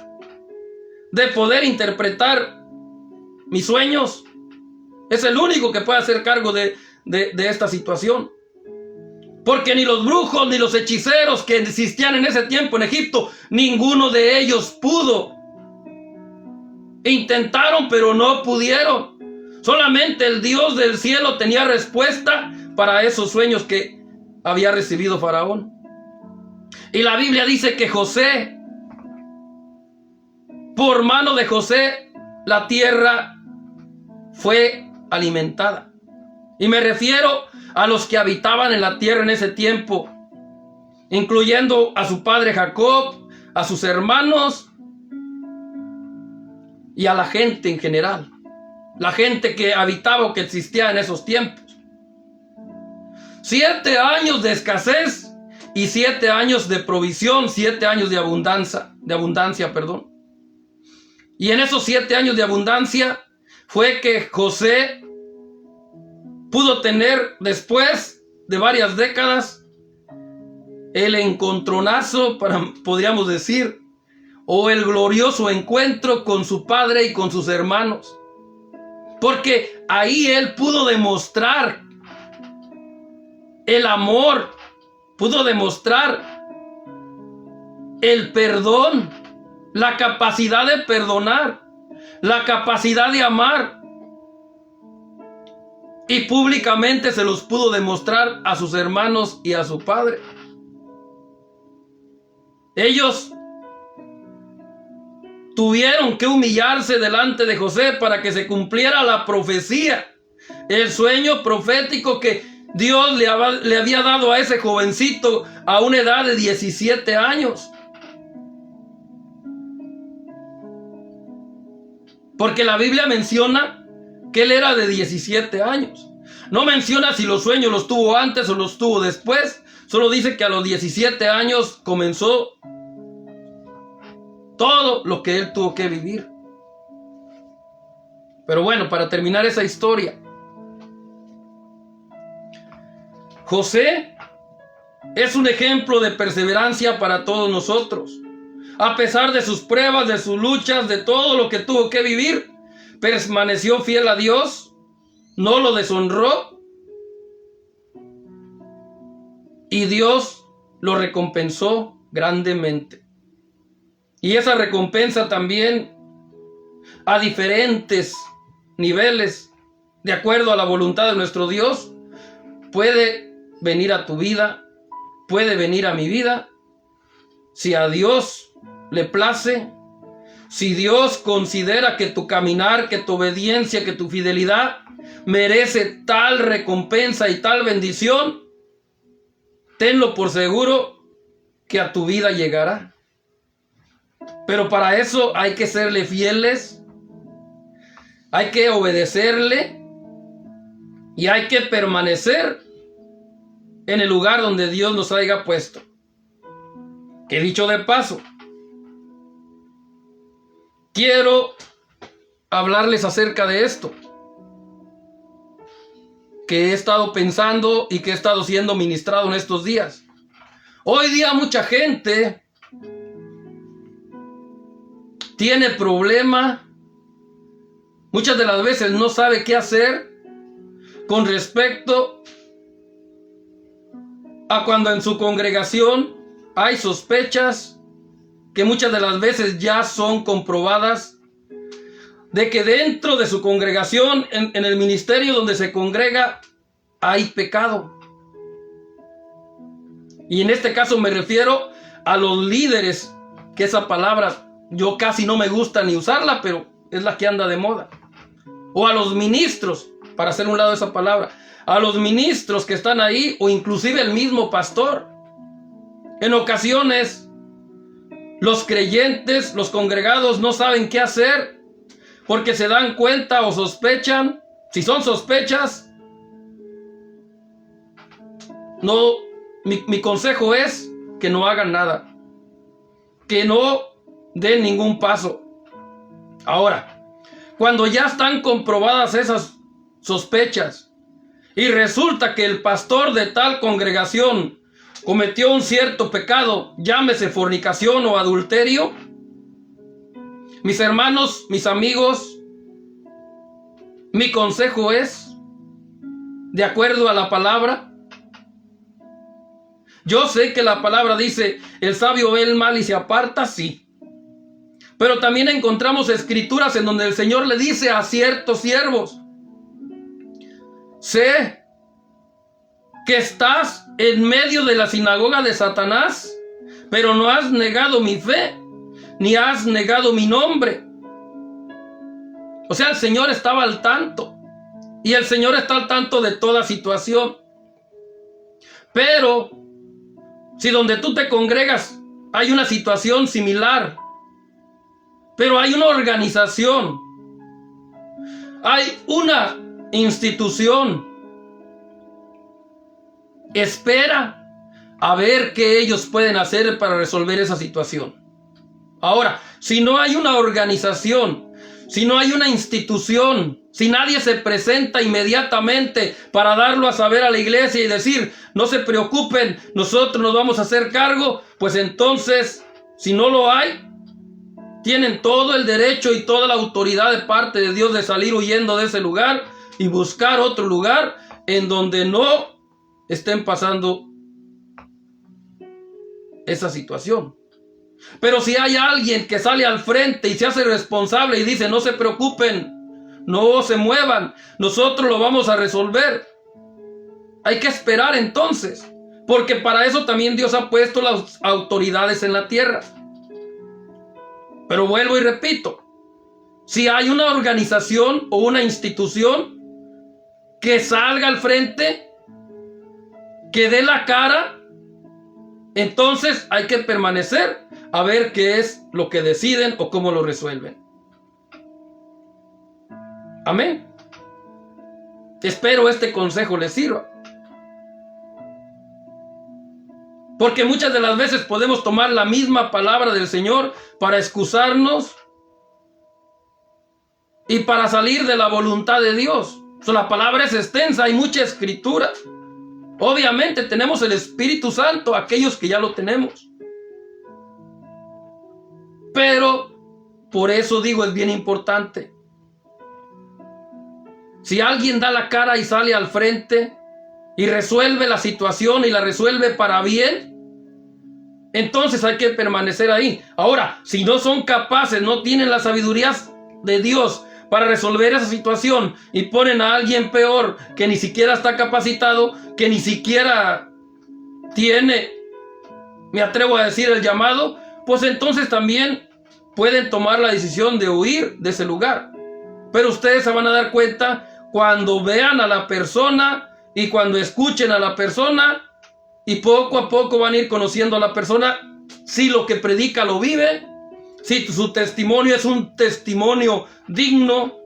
de poder interpretar mis sueños, es el único que puede hacer cargo de esta situación. Porque ni los brujos ni los hechiceros que existían en ese tiempo en Egipto, ninguno de ellos pudo. Intentaron, pero no pudieron. Solamente el Dios del cielo tenía respuesta para esos sueños que había recibido Faraón. Y la Biblia dice que José, por mano de José, la tierra fue alimentada. Y me refiero a los que habitaban en la tierra en ese tiempo, incluyendo a su padre Jacob, a sus hermanos y a la gente en general, la gente que habitaba o que existía en esos tiempos. 7 años de escasez y 7 años de provisión, 7 años de abundancia, perdón. Y en esos 7 años de abundancia fue que José pudo tener, después de varias décadas, el encontronazo, podríamos decir, o el glorioso encuentro con su padre y con sus hermanos. Porque ahí él pudo demostrar el amor, pudo demostrar el perdón, la capacidad de perdonar, la capacidad de amar. Y públicamente se los pudo demostrar a sus hermanos y a su padre. Ellos tuvieron que humillarse delante de José para que se cumpliera la profecía, el sueño profético que Dios le había dado a ese jovencito a una edad de 17 años. Porque la Biblia menciona que él era de 17 años. No menciona si los sueños los tuvo antes o los tuvo después. Solo dice que a los 17 años comenzó todo lo que él tuvo que vivir. Pero bueno, para terminar esa historia, José es un ejemplo de perseverancia para todos nosotros. A pesar de sus pruebas, de sus luchas, de todo lo que tuvo que vivir, permaneció fiel a Dios, no lo deshonró, y Dios lo recompensó grandemente. Y esa recompensa también a diferentes niveles, de acuerdo a la voluntad de nuestro Dios, puede venir a tu vida, puede venir a mi vida, si a Dios le place, si Dios considera que tu caminar, que tu obediencia, que tu fidelidad merece tal recompensa y tal bendición, tenlo por seguro que a tu vida llegará. Pero para eso hay que serle fieles, hay que obedecerle y hay que permanecer en el lugar donde Dios nos haya puesto. Que dicho de paso, quiero hablarles acerca de esto, que he estado pensando y que he estado siendo ministrado en estos días. Hoy día mucha gente tiene problema, muchas de las veces no sabe qué hacer con respecto a cuando en su congregación hay sospechas que muchas de las veces ya son comprobadas de que dentro de su congregación, en el ministerio donde se congrega, hay pecado. Y en este caso me refiero a los líderes, que esa palabra yo casi no me gusta ni usarla, pero es la que anda de moda. O a los ministros, para hacer un lado esa palabra, a los ministros que están ahí, o inclusive el mismo pastor. En ocasiones, los creyentes, los congregados no saben qué hacer, porque se dan cuenta o sospechan. Si son sospechas, no, mi consejo es que no hagan nada, que no den ningún paso. Ahora, cuando ya están comprobadas esas sospechas y resulta que el pastor de tal congregación cometió un cierto pecado, llámese fornicación o adulterio, mis hermanos, mis amigos, mi consejo es, de acuerdo a la palabra, yo sé que la palabra dice, el sabio ve el mal y se aparta, sí. Pero también encontramos escrituras en donde el Señor le dice a ciertos siervos, sé que estás en medio de la sinagoga de Satanás, pero no has negado mi fe, ni has negado mi nombre. O sea, el Señor estaba al tanto, y el Señor está al tanto de toda situación. Pero si donde tú te congregas hay una situación similar, pero hay una organización, hay una institución, espera a ver qué ellos pueden hacer para resolver esa situación. Ahora, si no hay una organización, si no hay una institución, si nadie se presenta inmediatamente para darlo a saber a la iglesia y decir, no se preocupen, nosotros nos vamos a hacer cargo, pues entonces, si no lo hay, tienen todo el derecho y toda la autoridad de parte de Dios de salir huyendo de ese lugar y buscar otro lugar en donde no estén pasando esa situación. Pero si hay alguien que sale al frente y se hace responsable y dice, no se preocupen, no se muevan, nosotros lo vamos a resolver, hay que esperar entonces, porque para eso también Dios ha puesto las autoridades en la tierra. Pero vuelvo y repito, si hay una organización o una institución que salga al frente, que dé la cara, entonces hay que permanecer a ver qué es lo que deciden o cómo lo resuelven. Amén. Espero este consejo les sirva. Porque muchas de las veces podemos tomar la misma palabra del Señor para excusarnos y para salir de la voluntad de Dios. La palabra es extensa, hay mucha escritura. Obviamente tenemos el Espíritu Santo, aquellos que ya lo tenemos. Pero por eso digo, es bien importante. Si alguien da la cara y sale al frente y resuelve la situación y la resuelve para bien, entonces hay que permanecer ahí. Ahora, si no son capaces, no tienen la sabiduría de Dios para resolver esa situación y ponen a alguien peor que ni siquiera está capacitado, que ni siquiera tiene, me atrevo a decir, el llamado, pues entonces también pueden tomar la decisión de huir de ese lugar. Pero ustedes se van a dar cuenta cuando vean a la persona y cuando escuchen a la persona, y poco a poco van a ir conociendo a la persona, si lo que predica lo vive, si su testimonio es un testimonio digno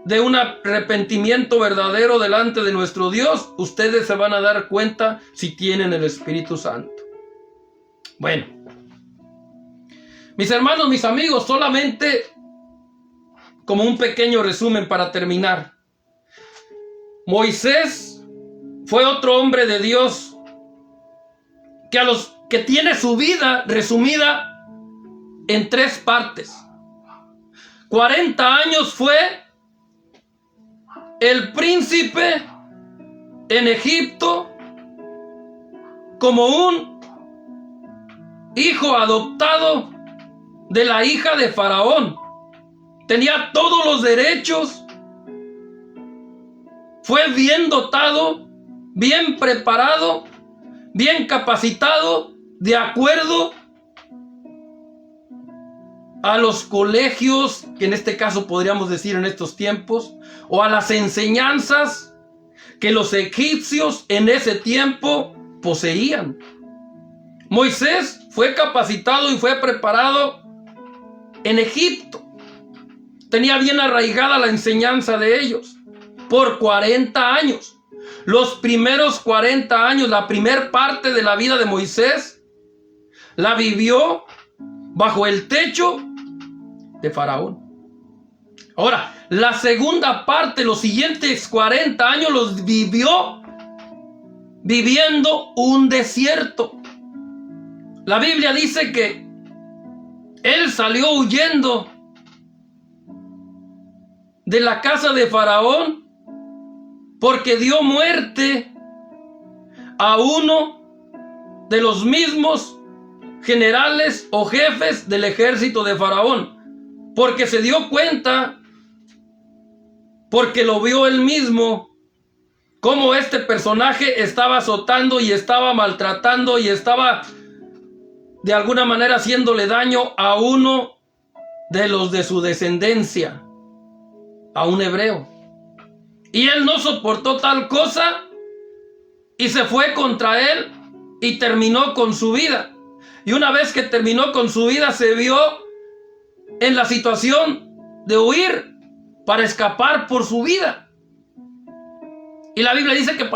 de un arrepentimiento verdadero delante de nuestro Dios. Ustedes se van a dar cuenta si tienen el Espíritu Santo. Bueno, mis hermanos, mis amigos, solamente como un pequeño resumen para terminar. Moisés fue otro hombre de Dios que tiene su vida resumida en 3 partes. 40 años fue el príncipe en Egipto como un hijo adoptado de la hija de Faraón. Tenía todos los derechos, fue bien dotado, bien preparado, bien capacitado, de acuerdo a los colegios, que en este caso podríamos decir en estos tiempos, o a las enseñanzas que los egipcios en ese tiempo poseían. Moisés fue capacitado y fue preparado en Egipto. Tenía bien arraigada la enseñanza de ellos por 40 años. Los primeros 40 años, la primer parte de la vida de Moisés, la vivió bajo el techo de Faraón. Ahora, la segunda parte, los siguientes 40 años, los vivió viviendo un desierto. La Biblia dice que él salió huyendo de la casa de Faraón porque dio muerte a uno de los mismos generales o jefes del ejército de Faraón, porque se dio cuenta, porque lo vio él mismo, cómo este personaje estaba azotando y estaba maltratando y estaba de alguna manera haciéndole daño a uno de los de su descendencia, a un hebreo. Y él no soportó tal cosa y se fue contra él y terminó con su vida. Y una vez que terminó con su vida, se vio en la situación de huir para escapar por su vida. Y la Biblia dice que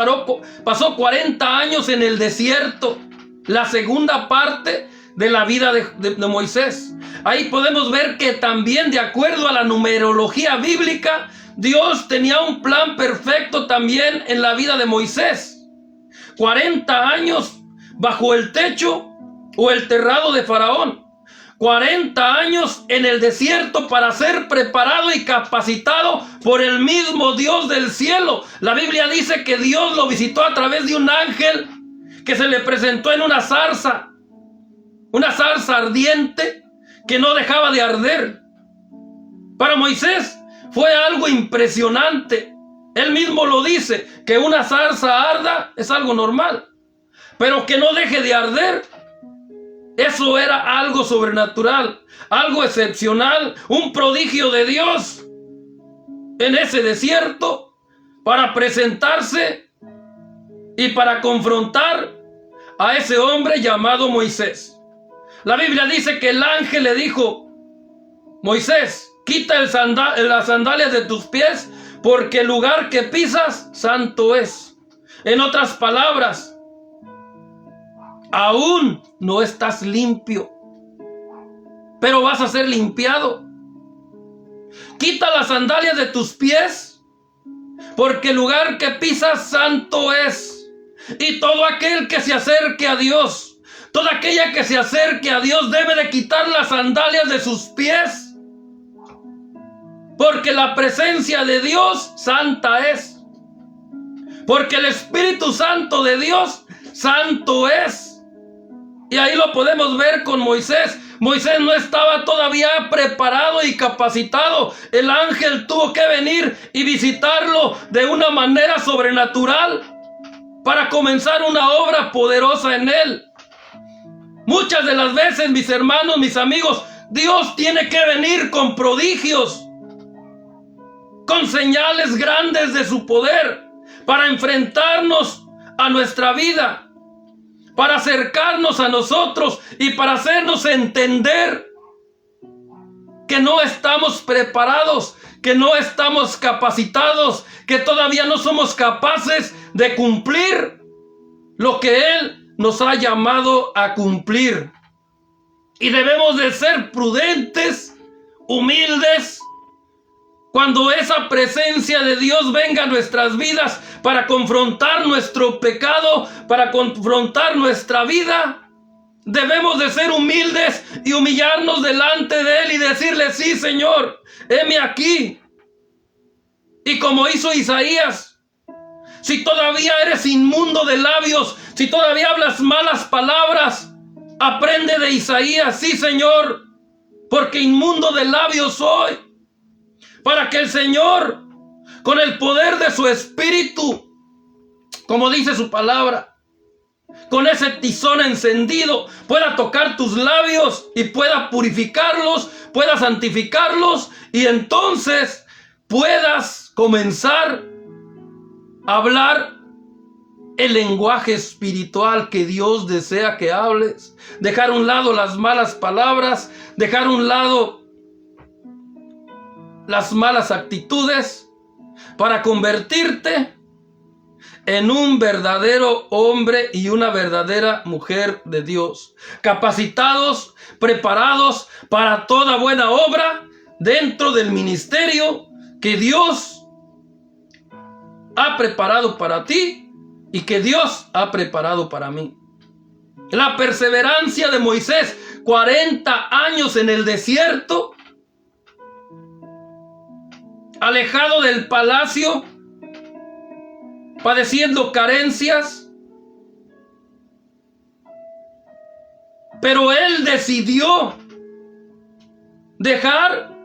pasó 40 años en el desierto, la segunda parte de la vida de Moisés. Ahí podemos ver que también, de acuerdo a la numerología bíblica, Dios tenía un plan perfecto también en la vida de Moisés. 40 años bajo el techo o el terrado de Faraón. 40 años en el desierto para ser preparado y capacitado por el mismo Dios del cielo. La Biblia dice que Dios lo visitó a través de un ángel que se le presentó en una zarza ardiente que no dejaba de arder. Para Moisés fue algo impresionante. Él mismo lo dice, que una zarza arda es algo normal, pero que no deje de arder, eso era algo sobrenatural, algo excepcional, un prodigio de Dios en ese desierto para presentarse y para confrontar a ese hombre llamado Moisés. La Biblia dice que el ángel le dijo: Moisés, quita las sandalias de tus pies, porque el lugar que pisas santo es. En otras palabras, aún no estás limpio, pero vas a ser limpiado. Quita las sandalias de tus pies, porque el lugar que pisas santo es. Y todo aquel que se acerque a Dios, toda aquella que se acerque a Dios debe de quitar las sandalias de sus pies, porque la presencia de Dios santa es, porque el Espíritu Santo de Dios santo es. Y ahí lo podemos ver con Moisés. Moisés no estaba todavía preparado y capacitado. El ángel tuvo que venir y visitarlo de una manera sobrenatural para comenzar una obra poderosa en él. Muchas de las veces, mis hermanos, mis amigos, Dios tiene que venir con prodigios, con señales grandes de su poder, para enfrentarnos a nuestra vida, para acercarnos a nosotros y para hacernos entender que no estamos preparados, que no estamos capacitados, que todavía no somos capaces de cumplir lo que Él nos ha llamado a cumplir. Y debemos de ser prudentes, humildes, cuando esa presencia de Dios venga a nuestras vidas para confrontar nuestro pecado, para confrontar nuestra vida. Debemos de ser humildes y humillarnos delante de Él y decirle: sí, Señor, heme aquí. Y como hizo Isaías, si todavía eres inmundo de labios, si todavía hablas malas palabras, aprende de Isaías: sí, Señor, porque inmundo de labios soy. Para que el Señor, con el poder de su Espíritu, como dice su palabra, con ese tizón encendido, pueda tocar tus labios y pueda purificarlos, pueda santificarlos, y entonces puedas comenzar a hablar el lenguaje espiritual que Dios desea que hables. Dejar a un lado las malas palabras, dejar a un lado las malas actitudes, para convertirte en un verdadero hombre y una verdadera mujer de Dios, capacitados, preparados para toda buena obra dentro del ministerio que Dios ha preparado para ti y que Dios ha preparado para mí. La perseverancia de Moisés, 40 años en el desierto, alejado del palacio, padeciendo carencias, pero él decidió dejar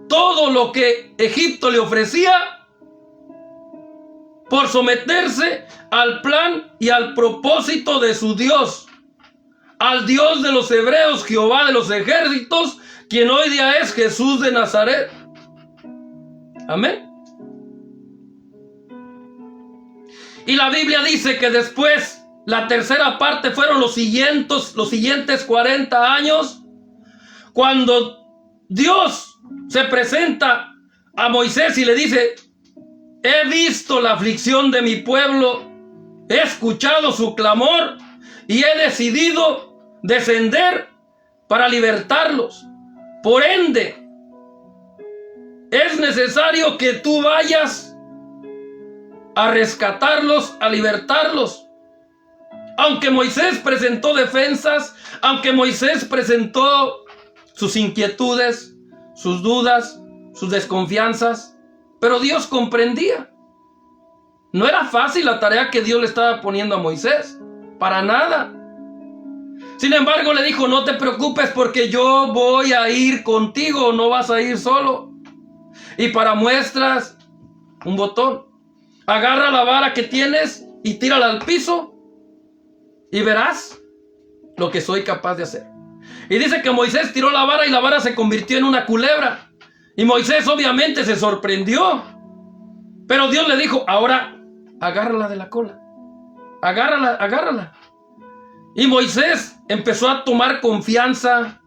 todo lo que Egipto le ofrecía por someterse al plan y al propósito de su Dios, al Dios de los hebreos, Jehová de los ejércitos, quien hoy día es Jesús de Nazaret. Amén. Y la Biblia dice que después, la tercera parte fueron los siguientes 40 años, cuando Dios se presenta a Moisés y le dice: he visto la aflicción de mi pueblo, he escuchado su clamor y he decidido descender para libertarlos. Por ende, es necesario que tú vayas a rescatarlos, a libertarlos. Aunque Moisés presentó defensas, aunque Moisés presentó sus inquietudes, sus dudas, sus desconfianzas, pero Dios comprendía. No era fácil la tarea que Dios le estaba poniendo a Moisés, para nada. Sin embargo, le dijo: no te preocupes, porque yo voy a ir contigo, no vas a ir solo. Y para muestras, un botón. Agarra la vara que tienes y tírala al piso y verás lo que soy capaz de hacer. Y dice que Moisés tiró la vara y la vara se convirtió en una culebra. Y Moisés obviamente se sorprendió. Pero Dios le dijo: ahora agárrala de la cola. Agárrala. Y Moisés empezó a tomar confianza,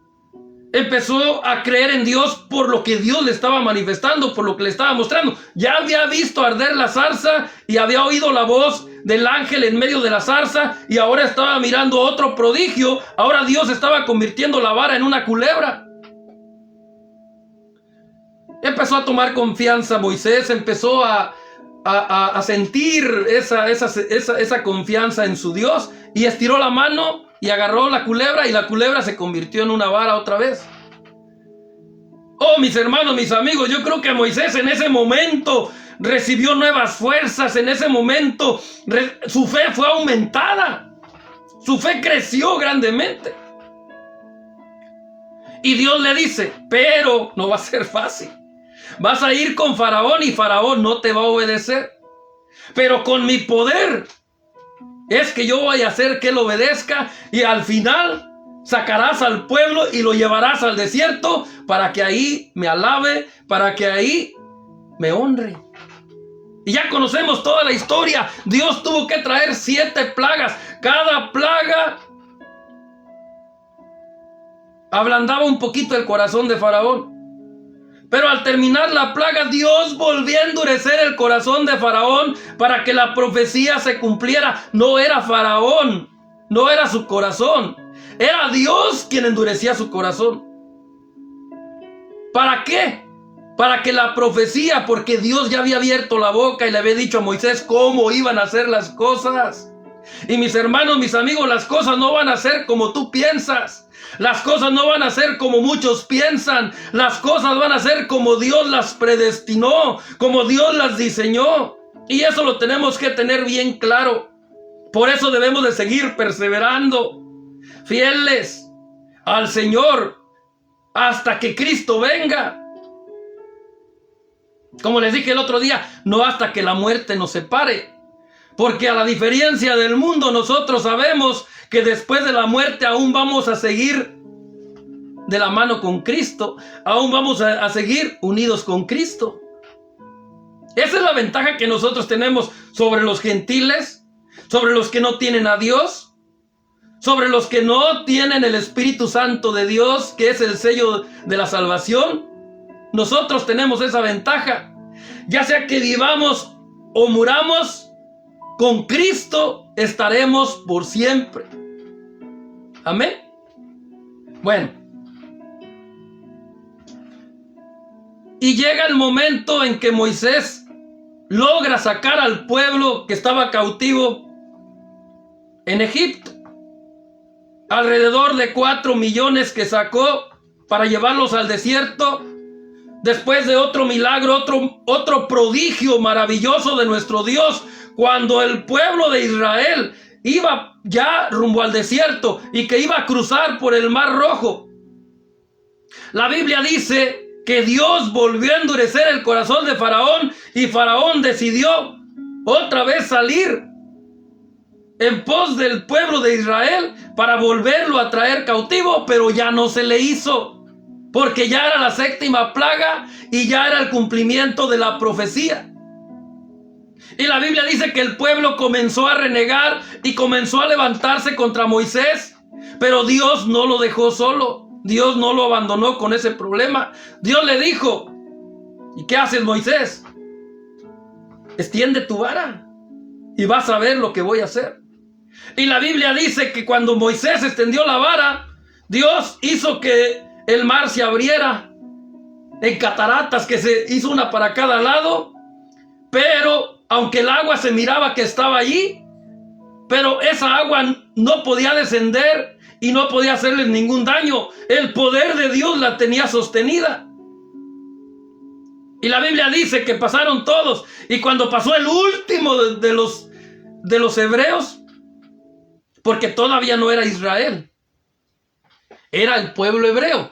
empezó a creer en Dios por lo que Dios le estaba manifestando, por lo que le estaba mostrando. Ya había visto arder la zarza y había oído la voz del ángel en medio de la zarza, y ahora estaba mirando otro prodigio. Ahora Dios estaba convirtiendo la vara en una culebra. Empezó a tomar confianza Moisés, empezó a sentir esa confianza en su Dios, y estiró la mano y agarró la culebra, y la culebra se convirtió en una vara otra vez. Oh, mis hermanos, mis amigos, yo creo que Moisés en ese momento recibió nuevas fuerzas. En ese momento su fe fue aumentada. Su fe creció grandemente. Y Dios le dice, pero no va a ser fácil. Vas a ir con Faraón y Faraón no te va a obedecer. Pero con mi poder es que yo voy a hacer que él obedezca y al final sacarás al pueblo y lo llevarás al desierto para que ahí me alabe, para que ahí me honre. Y ya conocemos toda la historia. Dios tuvo que traer 7 plagas. Cada plaga ablandaba un poquito el corazón de Faraón. Pero al terminar la plaga, Dios volvió a endurecer el corazón de Faraón para que la profecía se cumpliera. No era Faraón, no era su corazón. Era Dios quien endurecía su corazón. ¿Para qué? Para que la profecía, porque Dios ya había abierto la boca y le había dicho a Moisés cómo iban a hacer las cosas. Y mis hermanos, mis amigos, las cosas no van a ser como tú piensas. Las cosas no van a ser como muchos piensan. Las cosas van a ser como Dios las predestinó, como Dios las diseñó. Y eso lo tenemos que tener bien claro. Por eso debemos de seguir perseverando, fieles al Señor, hasta que Cristo venga. Como les dije el otro día, no hasta que la muerte nos separe. Porque a la diferencia del mundo, nosotros sabemos que después de la muerte aún vamos a seguir de la mano con Cristo. Aún vamos a seguir unidos con Cristo. Esa es la ventaja que nosotros tenemos sobre los gentiles, sobre los que no tienen a Dios, sobre los que no tienen el Espíritu Santo de Dios, que es el sello de la salvación. Nosotros tenemos esa ventaja. Ya sea que vivamos o muramos, con Cristo estaremos por siempre. Amén. Bueno. Y llega el momento en que Moisés logra sacar al pueblo que estaba cautivo en Egipto. Alrededor de 4 millones que sacó para llevarlos al desierto. Después de otro milagro, otro prodigio maravilloso de nuestro Dios, cuando el pueblo de Israel iba ya rumbo al desierto y que iba a cruzar por el Mar Rojo. La Biblia dice que Dios volvió a endurecer el corazón de Faraón y Faraón decidió otra vez salir en pos del pueblo de Israel para volverlo a traer cautivo, pero ya no se le hizo, porque ya era la 7ª plaga y ya era el cumplimiento de la profecía. Y la Biblia dice que el pueblo comenzó a renegar y comenzó a levantarse contra Moisés, pero Dios no lo dejó solo. Dios no lo abandonó con ese problema. Dios le dijo, ¿y qué haces, Moisés? Extiende tu vara y vas a ver lo que voy a hacer. Y la Biblia dice que cuando Moisés extendió la vara, Dios hizo que el mar se abriera en cataratas, que se hizo una para cada lado. Pero aunque el agua se miraba que estaba allí, pero esa agua no podía descender y no podía hacerles ningún daño. El poder de Dios la tenía sostenida. Y la Biblia dice que pasaron todos, y cuando pasó el último de los hebreos, porque todavía no era Israel, era el pueblo hebreo.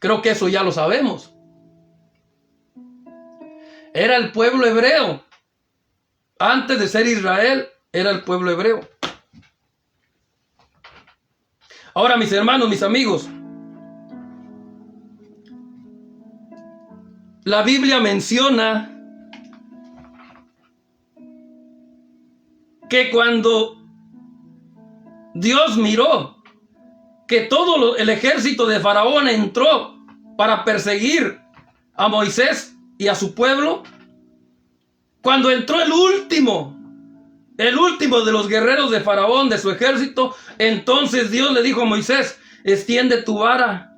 Creo que eso ya lo sabemos. Era el pueblo hebreo. Antes de ser Israel, era el pueblo hebreo. Ahora, mis hermanos, mis amigos, la Biblia menciona que cuando Dios miró que todo el ejército de Faraón entró para perseguir a Moisés y a su pueblo, cuando entró el último de los guerreros de Faraón, de su ejército, entonces Dios le dijo a Moisés, extiende tu vara.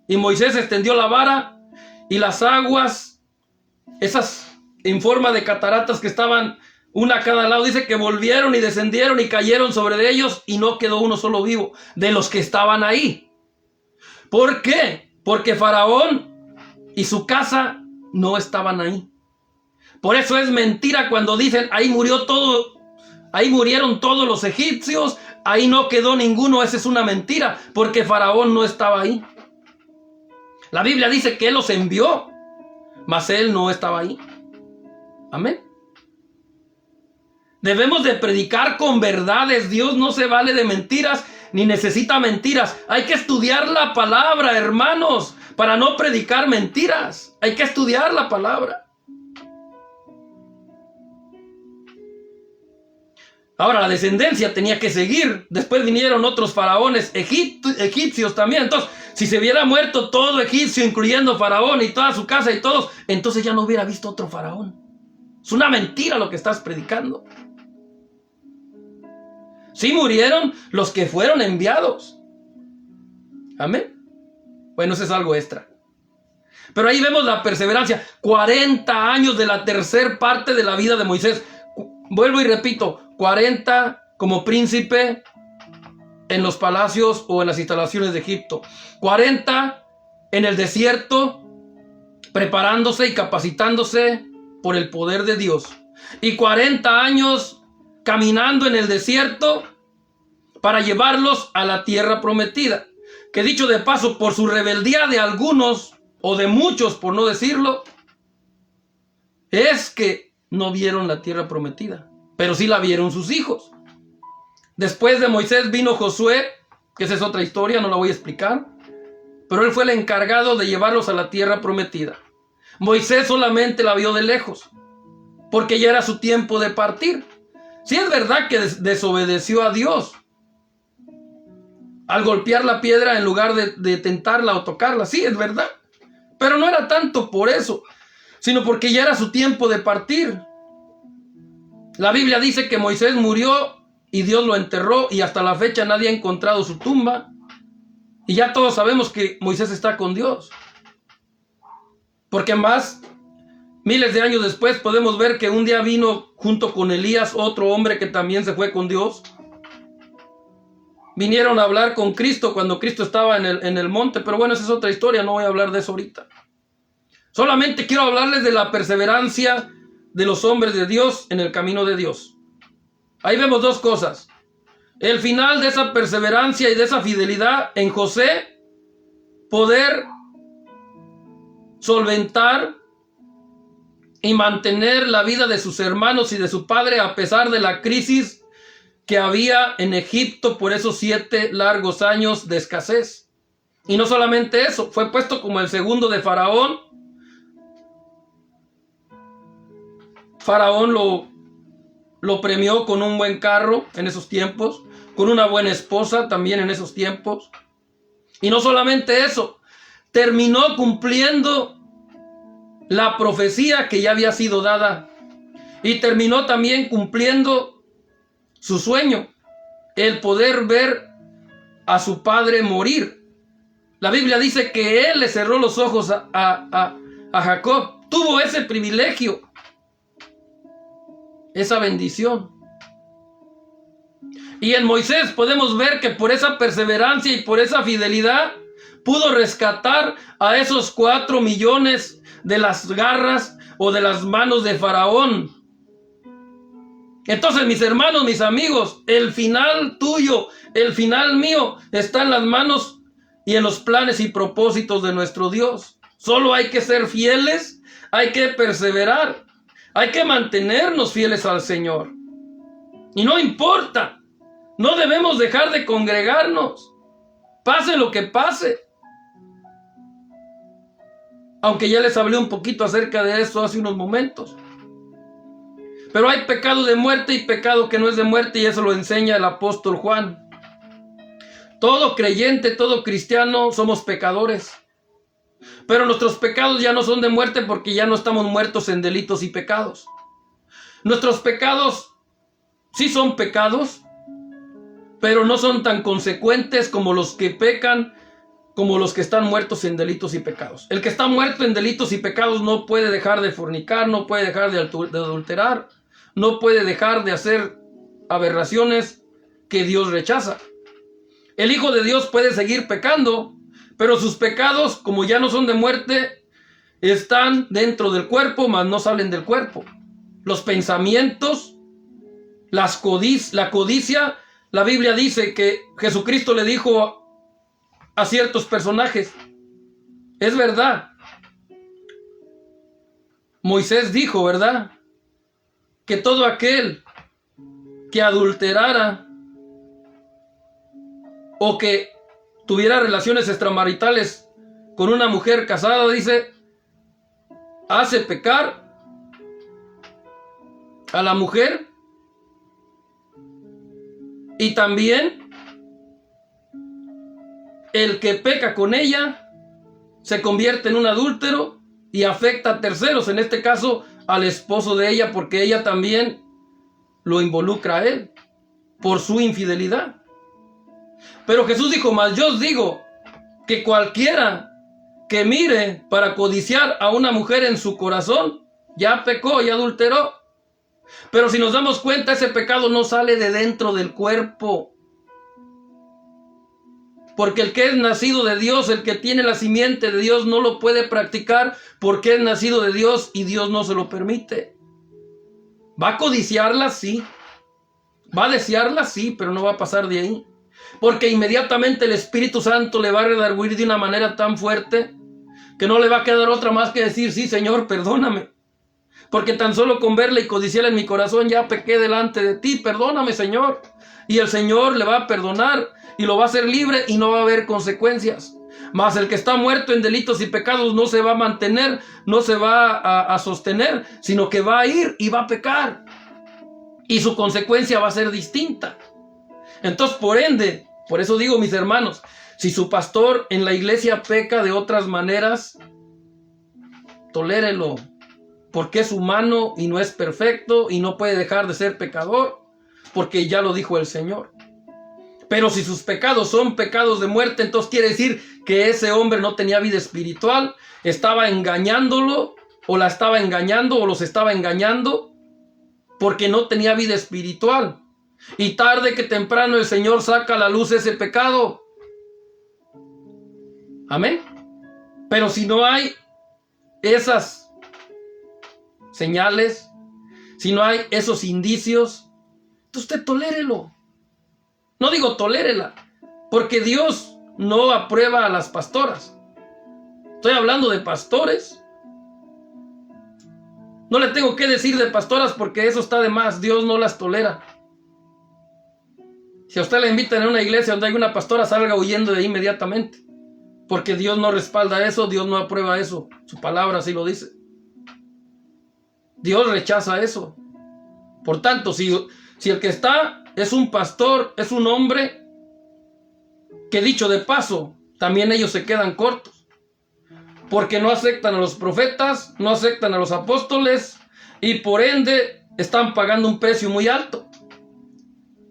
Y Moisés extendió la vara y las aguas, esas en forma de cataratas que estaban una a cada lado, dice que volvieron y descendieron y cayeron sobre ellos y no quedó uno solo vivo de los que estaban ahí. ¿Por qué? Porque Faraón y su casa no estaban ahí. Por eso es mentira cuando dicen ahí murieron todos los egipcios, ahí no quedó ninguno. Esa es una mentira, porque Faraón no estaba ahí. La Biblia dice que él los envió, mas él no estaba ahí. Amén. Debemos de predicar con verdades. Dios no se vale de mentiras, ni necesita mentiras. Hay que estudiar la palabra, hermanos, para no predicar mentiras. Hay que estudiar la palabra. Ahora, la descendencia tenía que seguir. Después vinieron otros faraones egipcios también. Entonces, si se hubiera muerto todo egipcio, incluyendo Faraón y toda su casa y todos, entonces ya no hubiera visto otro faraón. Es una mentira lo que estás predicando. Sí murieron los que fueron enviados. Amén. Bueno, eso es algo extra. Pero ahí vemos la perseverancia. 40 años de la tercer parte de la vida de Moisés. Vuelvo y repito, 40 como príncipe en los palacios o en las instalaciones de Egipto. 40 en el desierto, preparándose y capacitándose por el poder de Dios. Y 40 años caminando en el desierto para llevarlos a la tierra prometida. Que dicho de paso, por su rebeldía de algunos, o de muchos por no decirlo, es que no vieron la tierra prometida, pero sí la vieron sus hijos. Después de Moisés vino Josué, que esa es otra historia, no la voy a explicar, pero él fue el encargado de llevarlos a la tierra prometida. Moisés solamente la vio de lejos, porque ya era su tiempo de partir. Sí es verdad que desobedeció a Dios al golpear la piedra en lugar de tentarla o tocarla. Sí, es verdad. Pero no era tanto por eso, sino porque ya era su tiempo de partir. La Biblia dice que Moisés murió y Dios lo enterró, y hasta la fecha nadie ha encontrado su tumba. Y ya todos sabemos que Moisés está con Dios. Porque más, miles de años después, podemos ver que un día vino junto con Elías otro hombre que también se fue con Dios. Vinieron a hablar con Cristo cuando Cristo estaba en el monte. Pero bueno, esa es otra historia, no voy a hablar de eso ahorita. Solamente quiero hablarles de la perseverancia de los hombres de Dios en el camino de Dios. Ahí vemos dos cosas. El final de esa perseverancia y de esa fidelidad en José, poder solventar y mantener la vida de sus hermanos y de su padre a pesar de la crisis que había en Egipto por esos 7 largos años de escasez. Y no solamente eso, fue puesto como el segundo de Faraón. Faraón lo premió con un buen carro en esos tiempos, con una buena esposa también en esos tiempos. Y no solamente eso, terminó cumpliendo la profecía que ya había sido dada, y terminó también cumpliendo su sueño, el poder ver a su padre morir. La Biblia dice que él le cerró los ojos a Jacob. Tuvo ese privilegio, esa bendición. Y en Moisés podemos ver que por esa perseverancia y por esa fidelidad pudo rescatar a esos 4 millones de las garras o de las manos de Faraón. Entonces, mis hermanos, mis amigos, el final tuyo, el final mío, está en las manos y en los planes y propósitos de nuestro Dios. Solo hay que ser fieles, hay que perseverar, hay que mantenernos fieles al Señor. Y no importa, no debemos dejar de congregarnos, pase lo que pase. Aunque ya les hablé un poquito acerca de eso hace unos momentos. Pero hay pecado de muerte y pecado que no es de muerte, y eso lo enseña el apóstol Juan. Todo creyente, todo cristiano somos pecadores. Pero nuestros pecados ya no son de muerte, porque ya no estamos muertos en delitos y pecados. Nuestros pecados sí son pecados, pero no son tan consecuentes como los que pecan, como los que están muertos en delitos y pecados. El que está muerto en delitos y pecados no puede dejar de fornicar, no puede dejar de adulterar, no puede dejar de hacer aberraciones que Dios rechaza. El Hijo de Dios puede seguir pecando, pero sus pecados, como ya no son de muerte, están dentro del cuerpo, mas no salen del cuerpo. Los pensamientos, la codicia, La Biblia dice que Jesucristo le dijo a ciertos personajes, es verdad, Moisés dijo, ¿verdad?, que todo aquel que adulterara o que tuviera relaciones extramaritales con una mujer casada, dice, hace pecar a la mujer, y también el que peca con ella se convierte en un adúltero y afecta a terceros, en este caso al esposo de ella, porque ella también lo involucra a él por su infidelidad. Pero Jesús dijo, mas yo os digo que cualquiera que mire para codiciar a una mujer en su corazón, ya pecó, ya adulteró. Pero si nos damos cuenta, ese pecado no sale de dentro del cuerpo. Porque el que es nacido de Dios, el que tiene la simiente de Dios, no lo puede practicar porque es nacido de Dios y Dios no se lo permite. ¿Va a codiciarla? Sí. ¿Va a desearla? Sí, pero no va a pasar de ahí. Porque inmediatamente el Espíritu Santo le va a redarguir de una manera tan fuerte que no le va a quedar otra más que decir, sí, Señor, perdóname. Porque tan solo con verla y codiciarla en mi corazón ya pequé delante de ti, perdóname, Señor. Y el Señor le va a perdonar y lo va a hacer libre y no va a haber consecuencias. Mas el que está muerto en delitos y pecados no se va a mantener, no se va a sostener, sino que va a ir y va a pecar. Y su consecuencia va a ser distinta. Entonces, por ende, por eso digo, mis hermanos, si su pastor en la iglesia peca de otras maneras, tolérelo, porque es humano y no es perfecto y no puede dejar de ser pecador, porque ya lo dijo el Señor. Pero si sus pecados son pecados de muerte, entonces quiere decir que ese hombre no tenía vida espiritual, estaba engañándolo, o la estaba engañando, o los estaba engañando, porque no tenía vida espiritual. Y tarde que temprano el Señor saca a la luz ese pecado. Amén. Pero si no hay esas señales, si no hay esos indicios, entonces usted tolérelo. No digo tolérela, porque Dios no aprueba a las pastoras. Estoy hablando de pastores. No le tengo que decir de pastoras porque eso está de más. Dios no las tolera. Si a usted le invitan a una iglesia donde hay una pastora, salga huyendo de ahí inmediatamente. Porque Dios no respalda eso, Dios no aprueba eso. Su palabra así lo dice. Dios rechaza eso. Por tanto, si el que está es un pastor, es un hombre que, dicho de paso, también ellos se quedan cortos. Porque no aceptan a los profetas, no aceptan a los apóstoles y por ende están pagando un precio muy alto.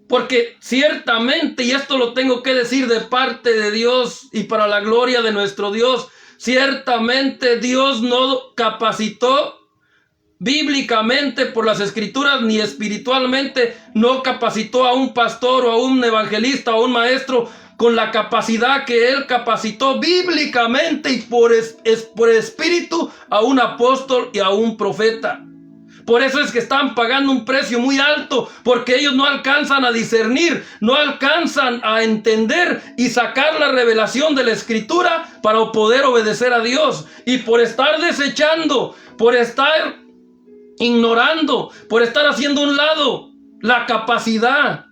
Porque ciertamente, y esto lo tengo que decir de parte de Dios y para la gloria de nuestro Dios, ciertamente Dios no capacitó bíblicamente por las escrituras ni espiritualmente, no capacitó a un pastor o a un evangelista o a un maestro con la capacidad que él capacitó bíblicamente y por espíritu a un apóstol y a un profeta. Por eso es que están pagando un precio muy alto, porque ellos no alcanzan a discernir, no alcanzan a entender y sacar la revelación de la escritura para poder obedecer a Dios. Y por estar desechando, por estar ignorando, por estar haciendo a un lado la capacidad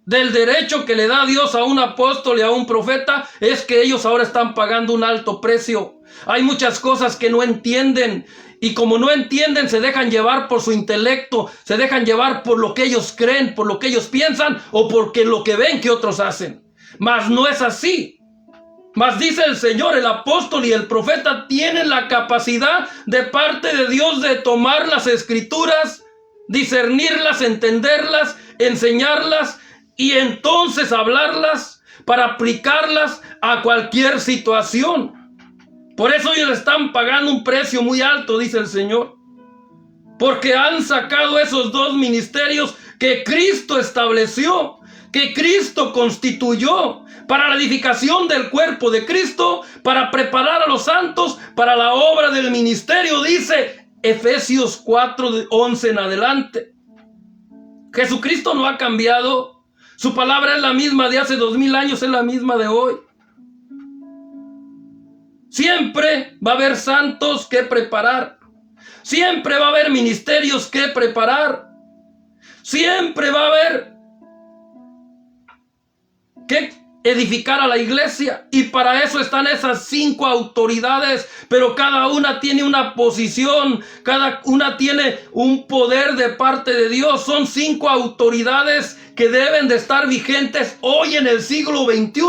del derecho que le da Dios a un apóstol y a un profeta, es que ellos ahora están pagando un alto precio. Hay muchas cosas que no entienden. Y como no entienden, se dejan llevar por su intelecto, se dejan llevar por lo que ellos creen, por lo que ellos piensan o porque lo que ven que otros hacen. Mas no es así. Mas dice el Señor, el apóstol y el profeta tienen la capacidad de parte de Dios de tomar las escrituras, discernirlas, entenderlas, enseñarlas y entonces hablarlas para aplicarlas a cualquier situación. Por eso ellos están pagando un precio muy alto, dice el Señor. Porque han sacado esos dos ministerios que Cristo estableció, que Cristo constituyó para la edificación del cuerpo de Cristo, para preparar a los santos para la obra del ministerio, dice Efesios 4:11 en adelante. Jesucristo no ha cambiado, Su palabra es la misma de hace 2000 años, es la misma de hoy. Siempre va a haber santos que preparar. Siempre va a haber ministerios que preparar. Siempre va a haber que edificar a la iglesia. Y para eso están esas 5 autoridades. Pero cada una tiene una posición. Cada una tiene un poder de parte de Dios. Son 5 autoridades que deben de estar vigentes hoy en el siglo XXI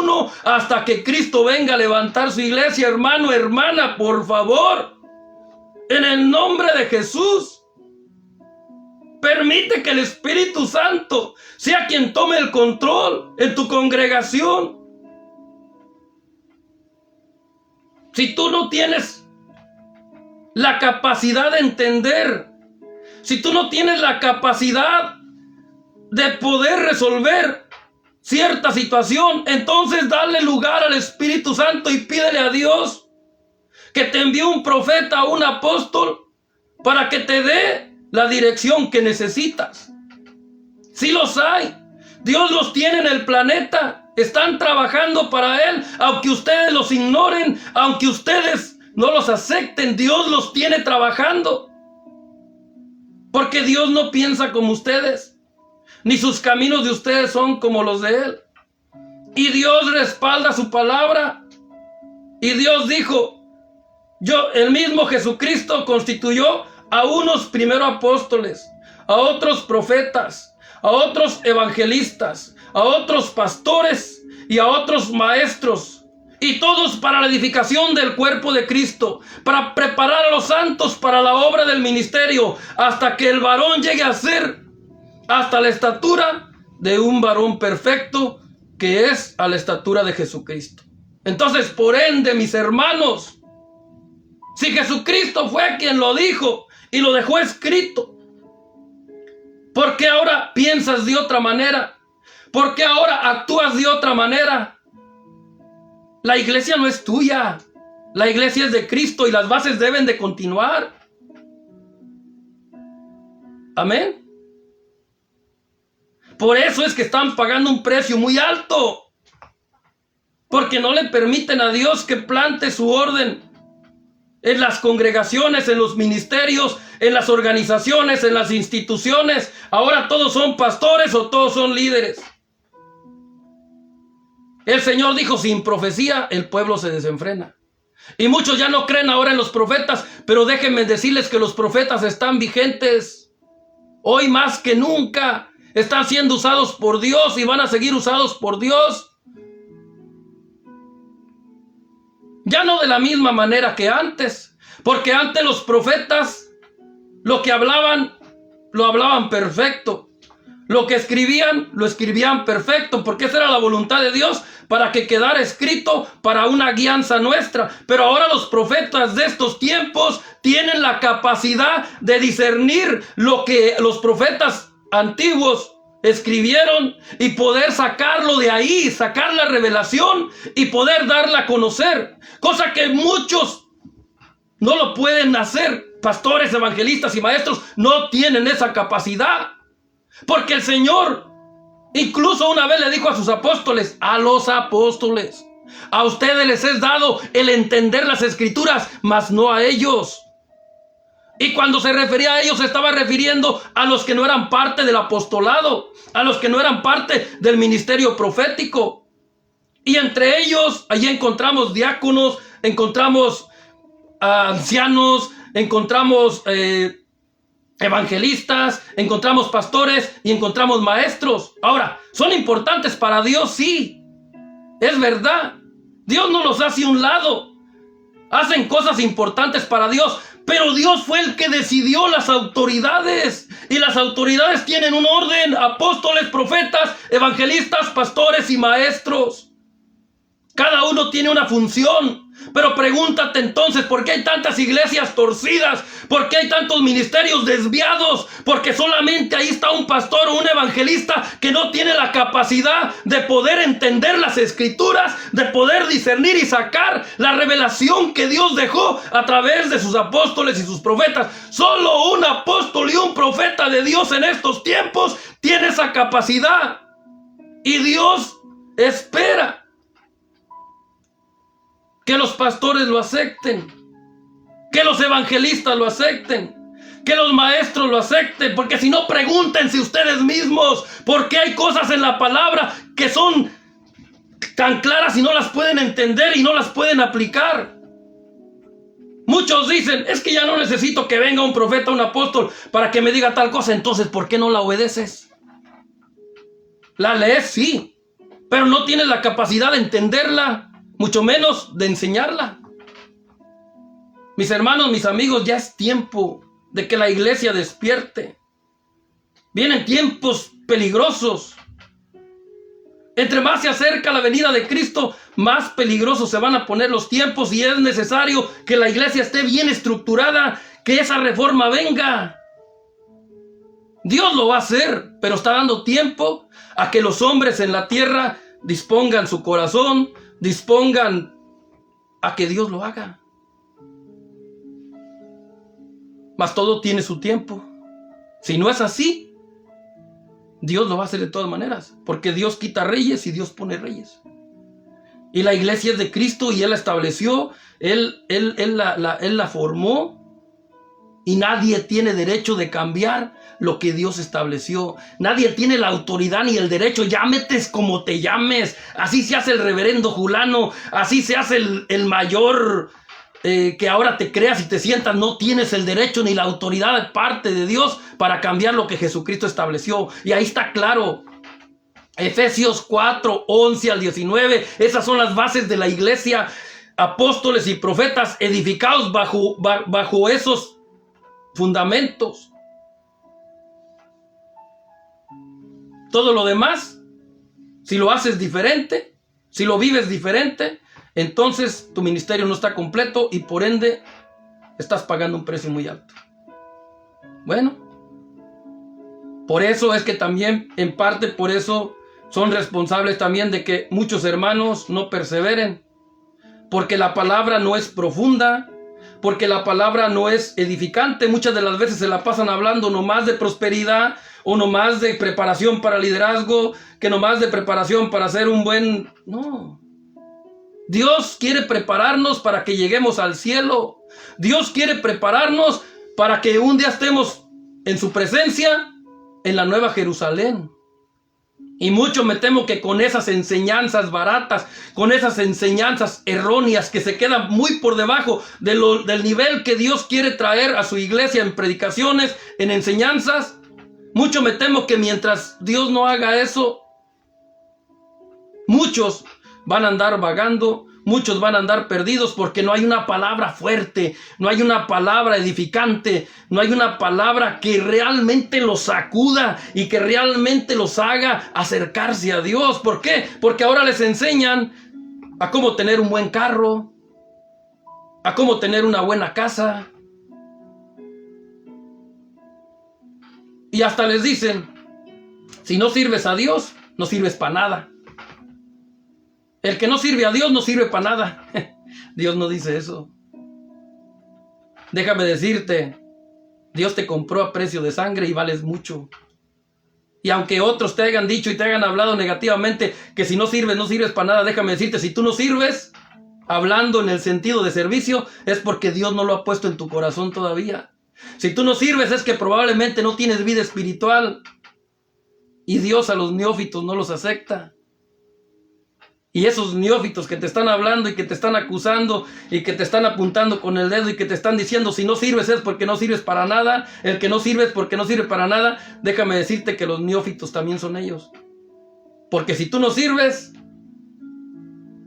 hasta que Cristo venga a levantar su iglesia. Hermano, hermana, por favor, en el nombre de Jesús, permite que el Espíritu Santo sea quien tome el control en tu congregación. Si tú no tienes la capacidad de entender, si tú no tienes la capacidad de poder resolver cierta situación, entonces dale lugar al Espíritu Santo y pídele a Dios que te envíe un profeta o un apóstol para que te dé la dirección que necesitas. Sí los hay. Dios los tiene en el planeta. Están trabajando para Él. Aunque ustedes los ignoren, aunque ustedes no los acepten, Dios los tiene trabajando. Porque Dios no piensa como ustedes, ni sus caminos de ustedes son como los de Él. Y Dios respalda su palabra. Y Dios dijo, el mismo Jesucristo constituyó a unos primero apóstoles, a otros profetas, a otros evangelistas, a otros pastores y a otros maestros, y todos para la edificación del cuerpo de Cristo, para preparar a los santos para la obra del ministerio, hasta que el varón llegue a ser hasta la estatura de un varón perfecto, que es a la estatura de Jesucristo. Entonces, por ende, mis hermanos, si Jesucristo fue quien lo dijo y lo dejó escrito, ¿por qué ahora piensas de otra manera? ¿Por qué ahora actúas de otra manera? La iglesia no es tuya. La iglesia es de Cristo y las bases deben de continuar. Amén. Por eso es que están pagando un precio muy alto, porque no le permiten a Dios que plante su orden en las congregaciones, en los ministerios, en las organizaciones, en las instituciones. Ahora todos son pastores o todos son líderes. El Señor dijo, sin profecía el pueblo se desenfrena. Y muchos ya no creen ahora en los profetas, pero déjenme decirles que los profetas están vigentes. Hoy más que nunca están siendo usados por Dios y van a seguir usados por Dios. Ya no de la misma manera que antes, porque antes los profetas lo que hablaban, lo hablaban perfecto. Lo que escribían, lo escribían perfecto, porque esa era la voluntad de Dios, para que quedara escrito para una guianza nuestra. Pero ahora los profetas de estos tiempos tienen la capacidad de discernir lo que los profetas antiguos escribieron y poder sacarlo de ahí, sacar la revelación y poder darla a conocer, cosa que muchos no lo pueden hacer. Pastores, evangelistas y maestros no tienen esa capacidad, porque el Señor incluso una vez le dijo a sus apóstoles, a los apóstoles, a ustedes les es dado el entender las escrituras, mas no a ellos. Y cuando se refería a ellos, se estaba refiriendo a los que no eran parte del apostolado, a los que no eran parte del ministerio profético. Y entre ellos, allí encontramos diáconos, encontramos ancianos, encontramos evangelistas, encontramos pastores y encontramos maestros. Ahora, ¿son importantes para Dios? Sí, es verdad. Dios no los hace a un lado. Hacen cosas importantes para Dios, pero Dios fue el que decidió las autoridades. Y las autoridades tienen un orden: apóstoles, profetas, evangelistas, pastores y maestros. Cada uno tiene una función. Pero pregúntate entonces, ¿por qué hay tantas iglesias torcidas? ¿Por qué hay tantos ministerios desviados? Porque solamente ahí está un pastor o un evangelista que no tiene la capacidad de poder entender las escrituras, de poder discernir y sacar la revelación que Dios dejó a través de sus apóstoles y sus profetas. Solo un apóstol y un profeta de Dios en estos tiempos tiene esa capacidad. Y Dios espera que los pastores lo acepten, que los evangelistas lo acepten, que los maestros lo acepten, porque si no, pregúntense ustedes mismos, porque hay cosas en la palabra que son tan claras y no las pueden entender y no las pueden aplicar. Muchos dicen, es que ya no necesito que venga un profeta, un apóstol para que me diga tal cosa. Entonces, ¿por qué no la obedeces? La lees, sí, pero no tienes la capacidad de entenderla, mucho menos de enseñarla. Mis hermanos, mis amigos, ya es tiempo de que la iglesia despierte. Vienen tiempos peligrosos. Entre más se acerca la venida de Cristo, más peligrosos se van a poner los tiempos, y es necesario que la iglesia esté bien estructurada, que esa reforma venga. Dios lo va a hacer, pero está dando tiempo a que los hombres en la tierra dispongan su corazón, dispongan a que Dios lo haga. Mas todo tiene su tiempo. Si no es así, Dios lo va a hacer de todas maneras, porque Dios quita reyes y Dios pone reyes. Y la iglesia es de Cristo y Él la estableció, Él la formó, y nadie tiene derecho de cambiar lo que Dios estableció. Nadie tiene la autoridad ni el derecho. Llámetes como te llames, así se hace el reverendo Julano, así se hace el mayor, que ahora te creas y te sientas, no tienes el derecho ni la autoridad de parte de Dios para cambiar lo que Jesucristo estableció. Y ahí está claro. Efesios 4, 11 al 19. Esas son las bases de la iglesia. Apóstoles y profetas edificados bajo esos fundamentos. Todo lo demás, si lo haces diferente, si lo vives diferente, entonces tu ministerio no está completo y por ende estás pagando un precio muy alto. Bueno, por eso es que también, en parte por eso, son responsables también de que muchos hermanos no perseveren, porque la palabra no es profunda, porque la palabra no es edificante. Muchas de las veces se la pasan hablando nomás de prosperidad, o nomás de preparación para liderazgo, que nomás de preparación para ser un buen... No. Dios quiere prepararnos para que lleguemos al cielo. Dios quiere prepararnos para que un día estemos en su presencia en la Nueva Jerusalén. Y mucho me temo que con esas enseñanzas baratas, con esas enseñanzas erróneas que se quedan muy por debajo del nivel que Dios quiere traer a su iglesia en predicaciones, en enseñanzas, mucho me temo que mientras Dios no haga eso, muchos van a andar vagando, muchos van a andar perdidos, porque no hay una palabra fuerte, no hay una palabra edificante, no hay una palabra que realmente los sacuda y que realmente los haga acercarse a Dios. ¿Por qué? Porque ahora les enseñan a cómo tener un buen carro, a cómo tener una buena casa, y hasta les dicen, si no sirves a Dios, no sirves para nada. El que no sirve a Dios no sirve para nada. Dios no dice eso. Déjame decirte, Dios te compró a precio de sangre y vales mucho. Y aunque otros te hayan dicho y te hayan hablado negativamente que si no sirves, no sirves para nada, déjame decirte, si tú no sirves, hablando en el sentido de servicio, es porque Dios no lo ha puesto en tu corazón todavía. Si tú no sirves, es que probablemente no tienes vida espiritual. Y Dios a los neófitos no los acepta. Y esos neófitos que te están hablando y que te están acusando y que te están apuntando con el dedo y que te están diciendo si no sirves es porque no sirves para nada, el que no sirve es porque no sirve para nada, déjame decirte que los neófitos también son ellos. Porque si tú no sirves,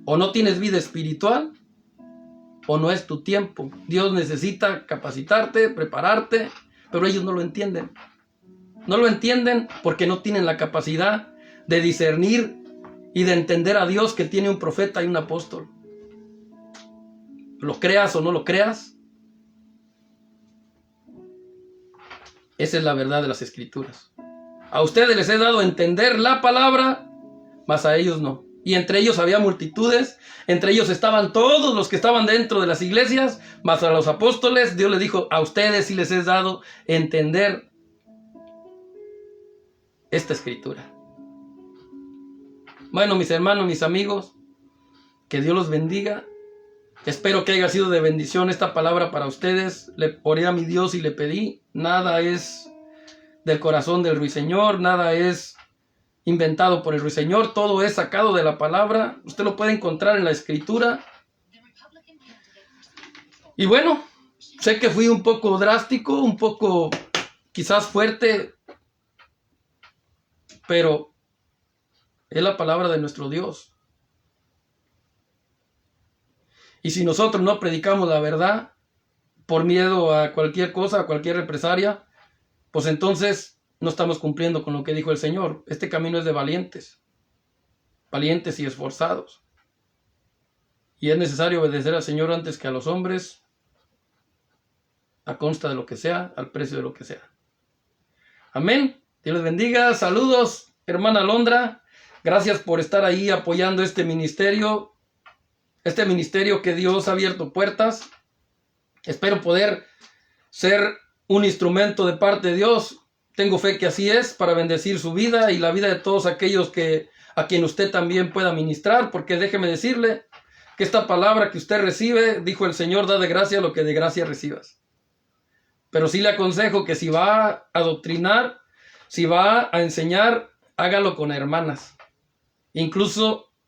o no tienes vida espiritual, o no es tu tiempo. Dios necesita capacitarte, prepararte, pero ellos no lo entienden. No lo entienden porque no tienen la capacidad de discernir y de entender a Dios, que tiene un profeta y un apóstol. Lo creas o no lo creas, esa es la verdad de las Escrituras. A ustedes les he dado a entender la palabra, mas a ellos no. Y entre ellos había multitudes, entre ellos estaban todos los que estaban dentro de las iglesias, mas a los apóstoles Dios les dijo, a ustedes sí les he dado a entender esta Escritura. Bueno, mis hermanos, mis amigos, que Dios los bendiga. Espero que haya sido de bendición esta palabra para ustedes. Le oré a mi Dios y le pedí. Nada es del corazón del ruiseñor, nada es inventado por el ruiseñor, todo es sacado de la palabra. Usted lo puede encontrar en la escritura. Y bueno, sé que fui un poco drástico, un poco quizás fuerte, pero es la palabra de nuestro Dios. Y si nosotros no predicamos la verdad por miedo a cualquier cosa, a cualquier represalia, pues entonces no estamos cumpliendo con lo que dijo el Señor. Este camino es de valientes y esforzados. Y es necesario obedecer al Señor antes que a los hombres, a consta de lo que sea, al precio de lo que sea. Amén. Dios les bendiga. Saludos, hermana Londra. Gracias por estar ahí apoyando este ministerio que Dios ha abierto puertas. Espero poder ser un instrumento de parte de Dios. Tengo fe que así es, para bendecir su vida y la vida de todos aquellos a quien usted también pueda ministrar, porque déjeme decirle que esta palabra que usted recibe, dijo el Señor, da de gracia lo que de gracia recibas. Pero sí le aconsejo que si va a adoctrinar, si va a enseñar, hágalo con hermanas,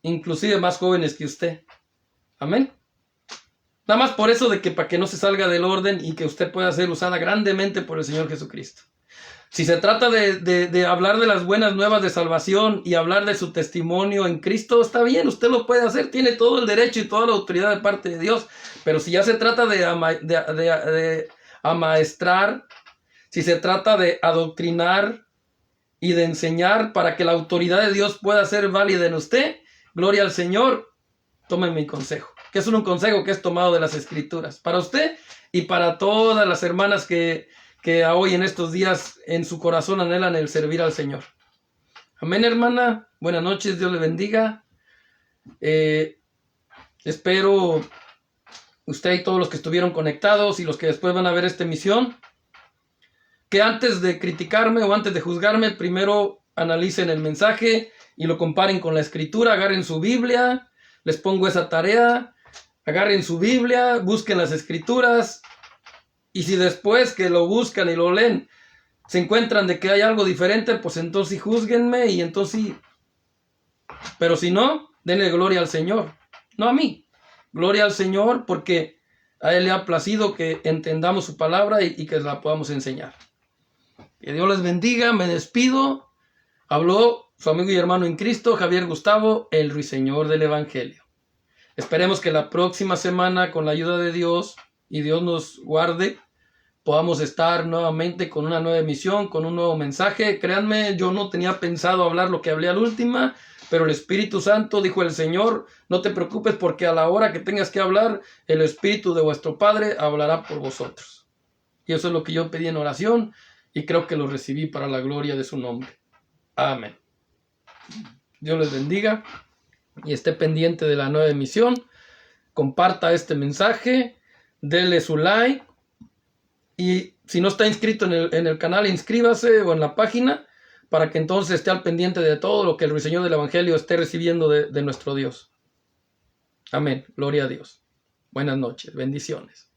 inclusive más jóvenes que usted. Amén. Nada más por eso, de que para que no se salga del orden y que usted pueda ser usada grandemente por el Señor Jesucristo. Si se trata de hablar de las buenas nuevas de salvación y hablar de su testimonio en Cristo, está bien, usted lo puede hacer, tiene todo el derecho y toda la autoridad de parte de Dios. Pero si ya se trata de amaestrar, si se trata de adoctrinar y de enseñar para que la autoridad de Dios pueda ser válida en usted, gloria al Señor, tome mi consejo, que es un consejo que es tomado de las Escrituras, para usted y para todas las hermanas que hoy en estos días en su corazón anhelan el servir al Señor. Amén, hermana. Buenas noches, Dios le bendiga. Espero usted y todos los que estuvieron conectados y los que después van a ver esta emisión, que antes de criticarme o antes de juzgarme, primero analicen el mensaje y lo comparen con la Escritura. Agarren su Biblia, les pongo esa tarea, agarren su Biblia, busquen las Escrituras, y si después que lo buscan y lo leen se encuentran de que hay algo diferente, pues entonces sí, júzguenme, y entonces sí. Pero si no, denle gloria al Señor, no a mí. Gloria al Señor, porque a Él le ha placido que entendamos su palabra y que la podamos enseñar. Que Dios les bendiga, me despido. Habló su amigo y hermano en Cristo, Javier Gustavo, el ruiseñor del Evangelio. Esperemos que la próxima semana, con la ayuda de Dios, y Dios nos guarde, podamos estar nuevamente con una nueva emisión, con un nuevo mensaje. Créanme, yo no tenía pensado hablar lo que hablé a la última, pero el Espíritu Santo, dijo el Señor, no te preocupes, porque a la hora que tengas que hablar, el Espíritu de vuestro Padre hablará por vosotros. Y eso es lo que yo pedí en oración, y creo que lo recibí para la gloria de su nombre. Amén. Dios les bendiga, y esté pendiente de la nueva emisión. Comparta este mensaje, dele su like, y si no está inscrito en el canal, inscríbase, o en la página, para que entonces esté al pendiente de todo lo que el ruiseñor del Evangelio esté recibiendo de nuestro Dios. Amén. Gloria a Dios. Buenas noches. Bendiciones.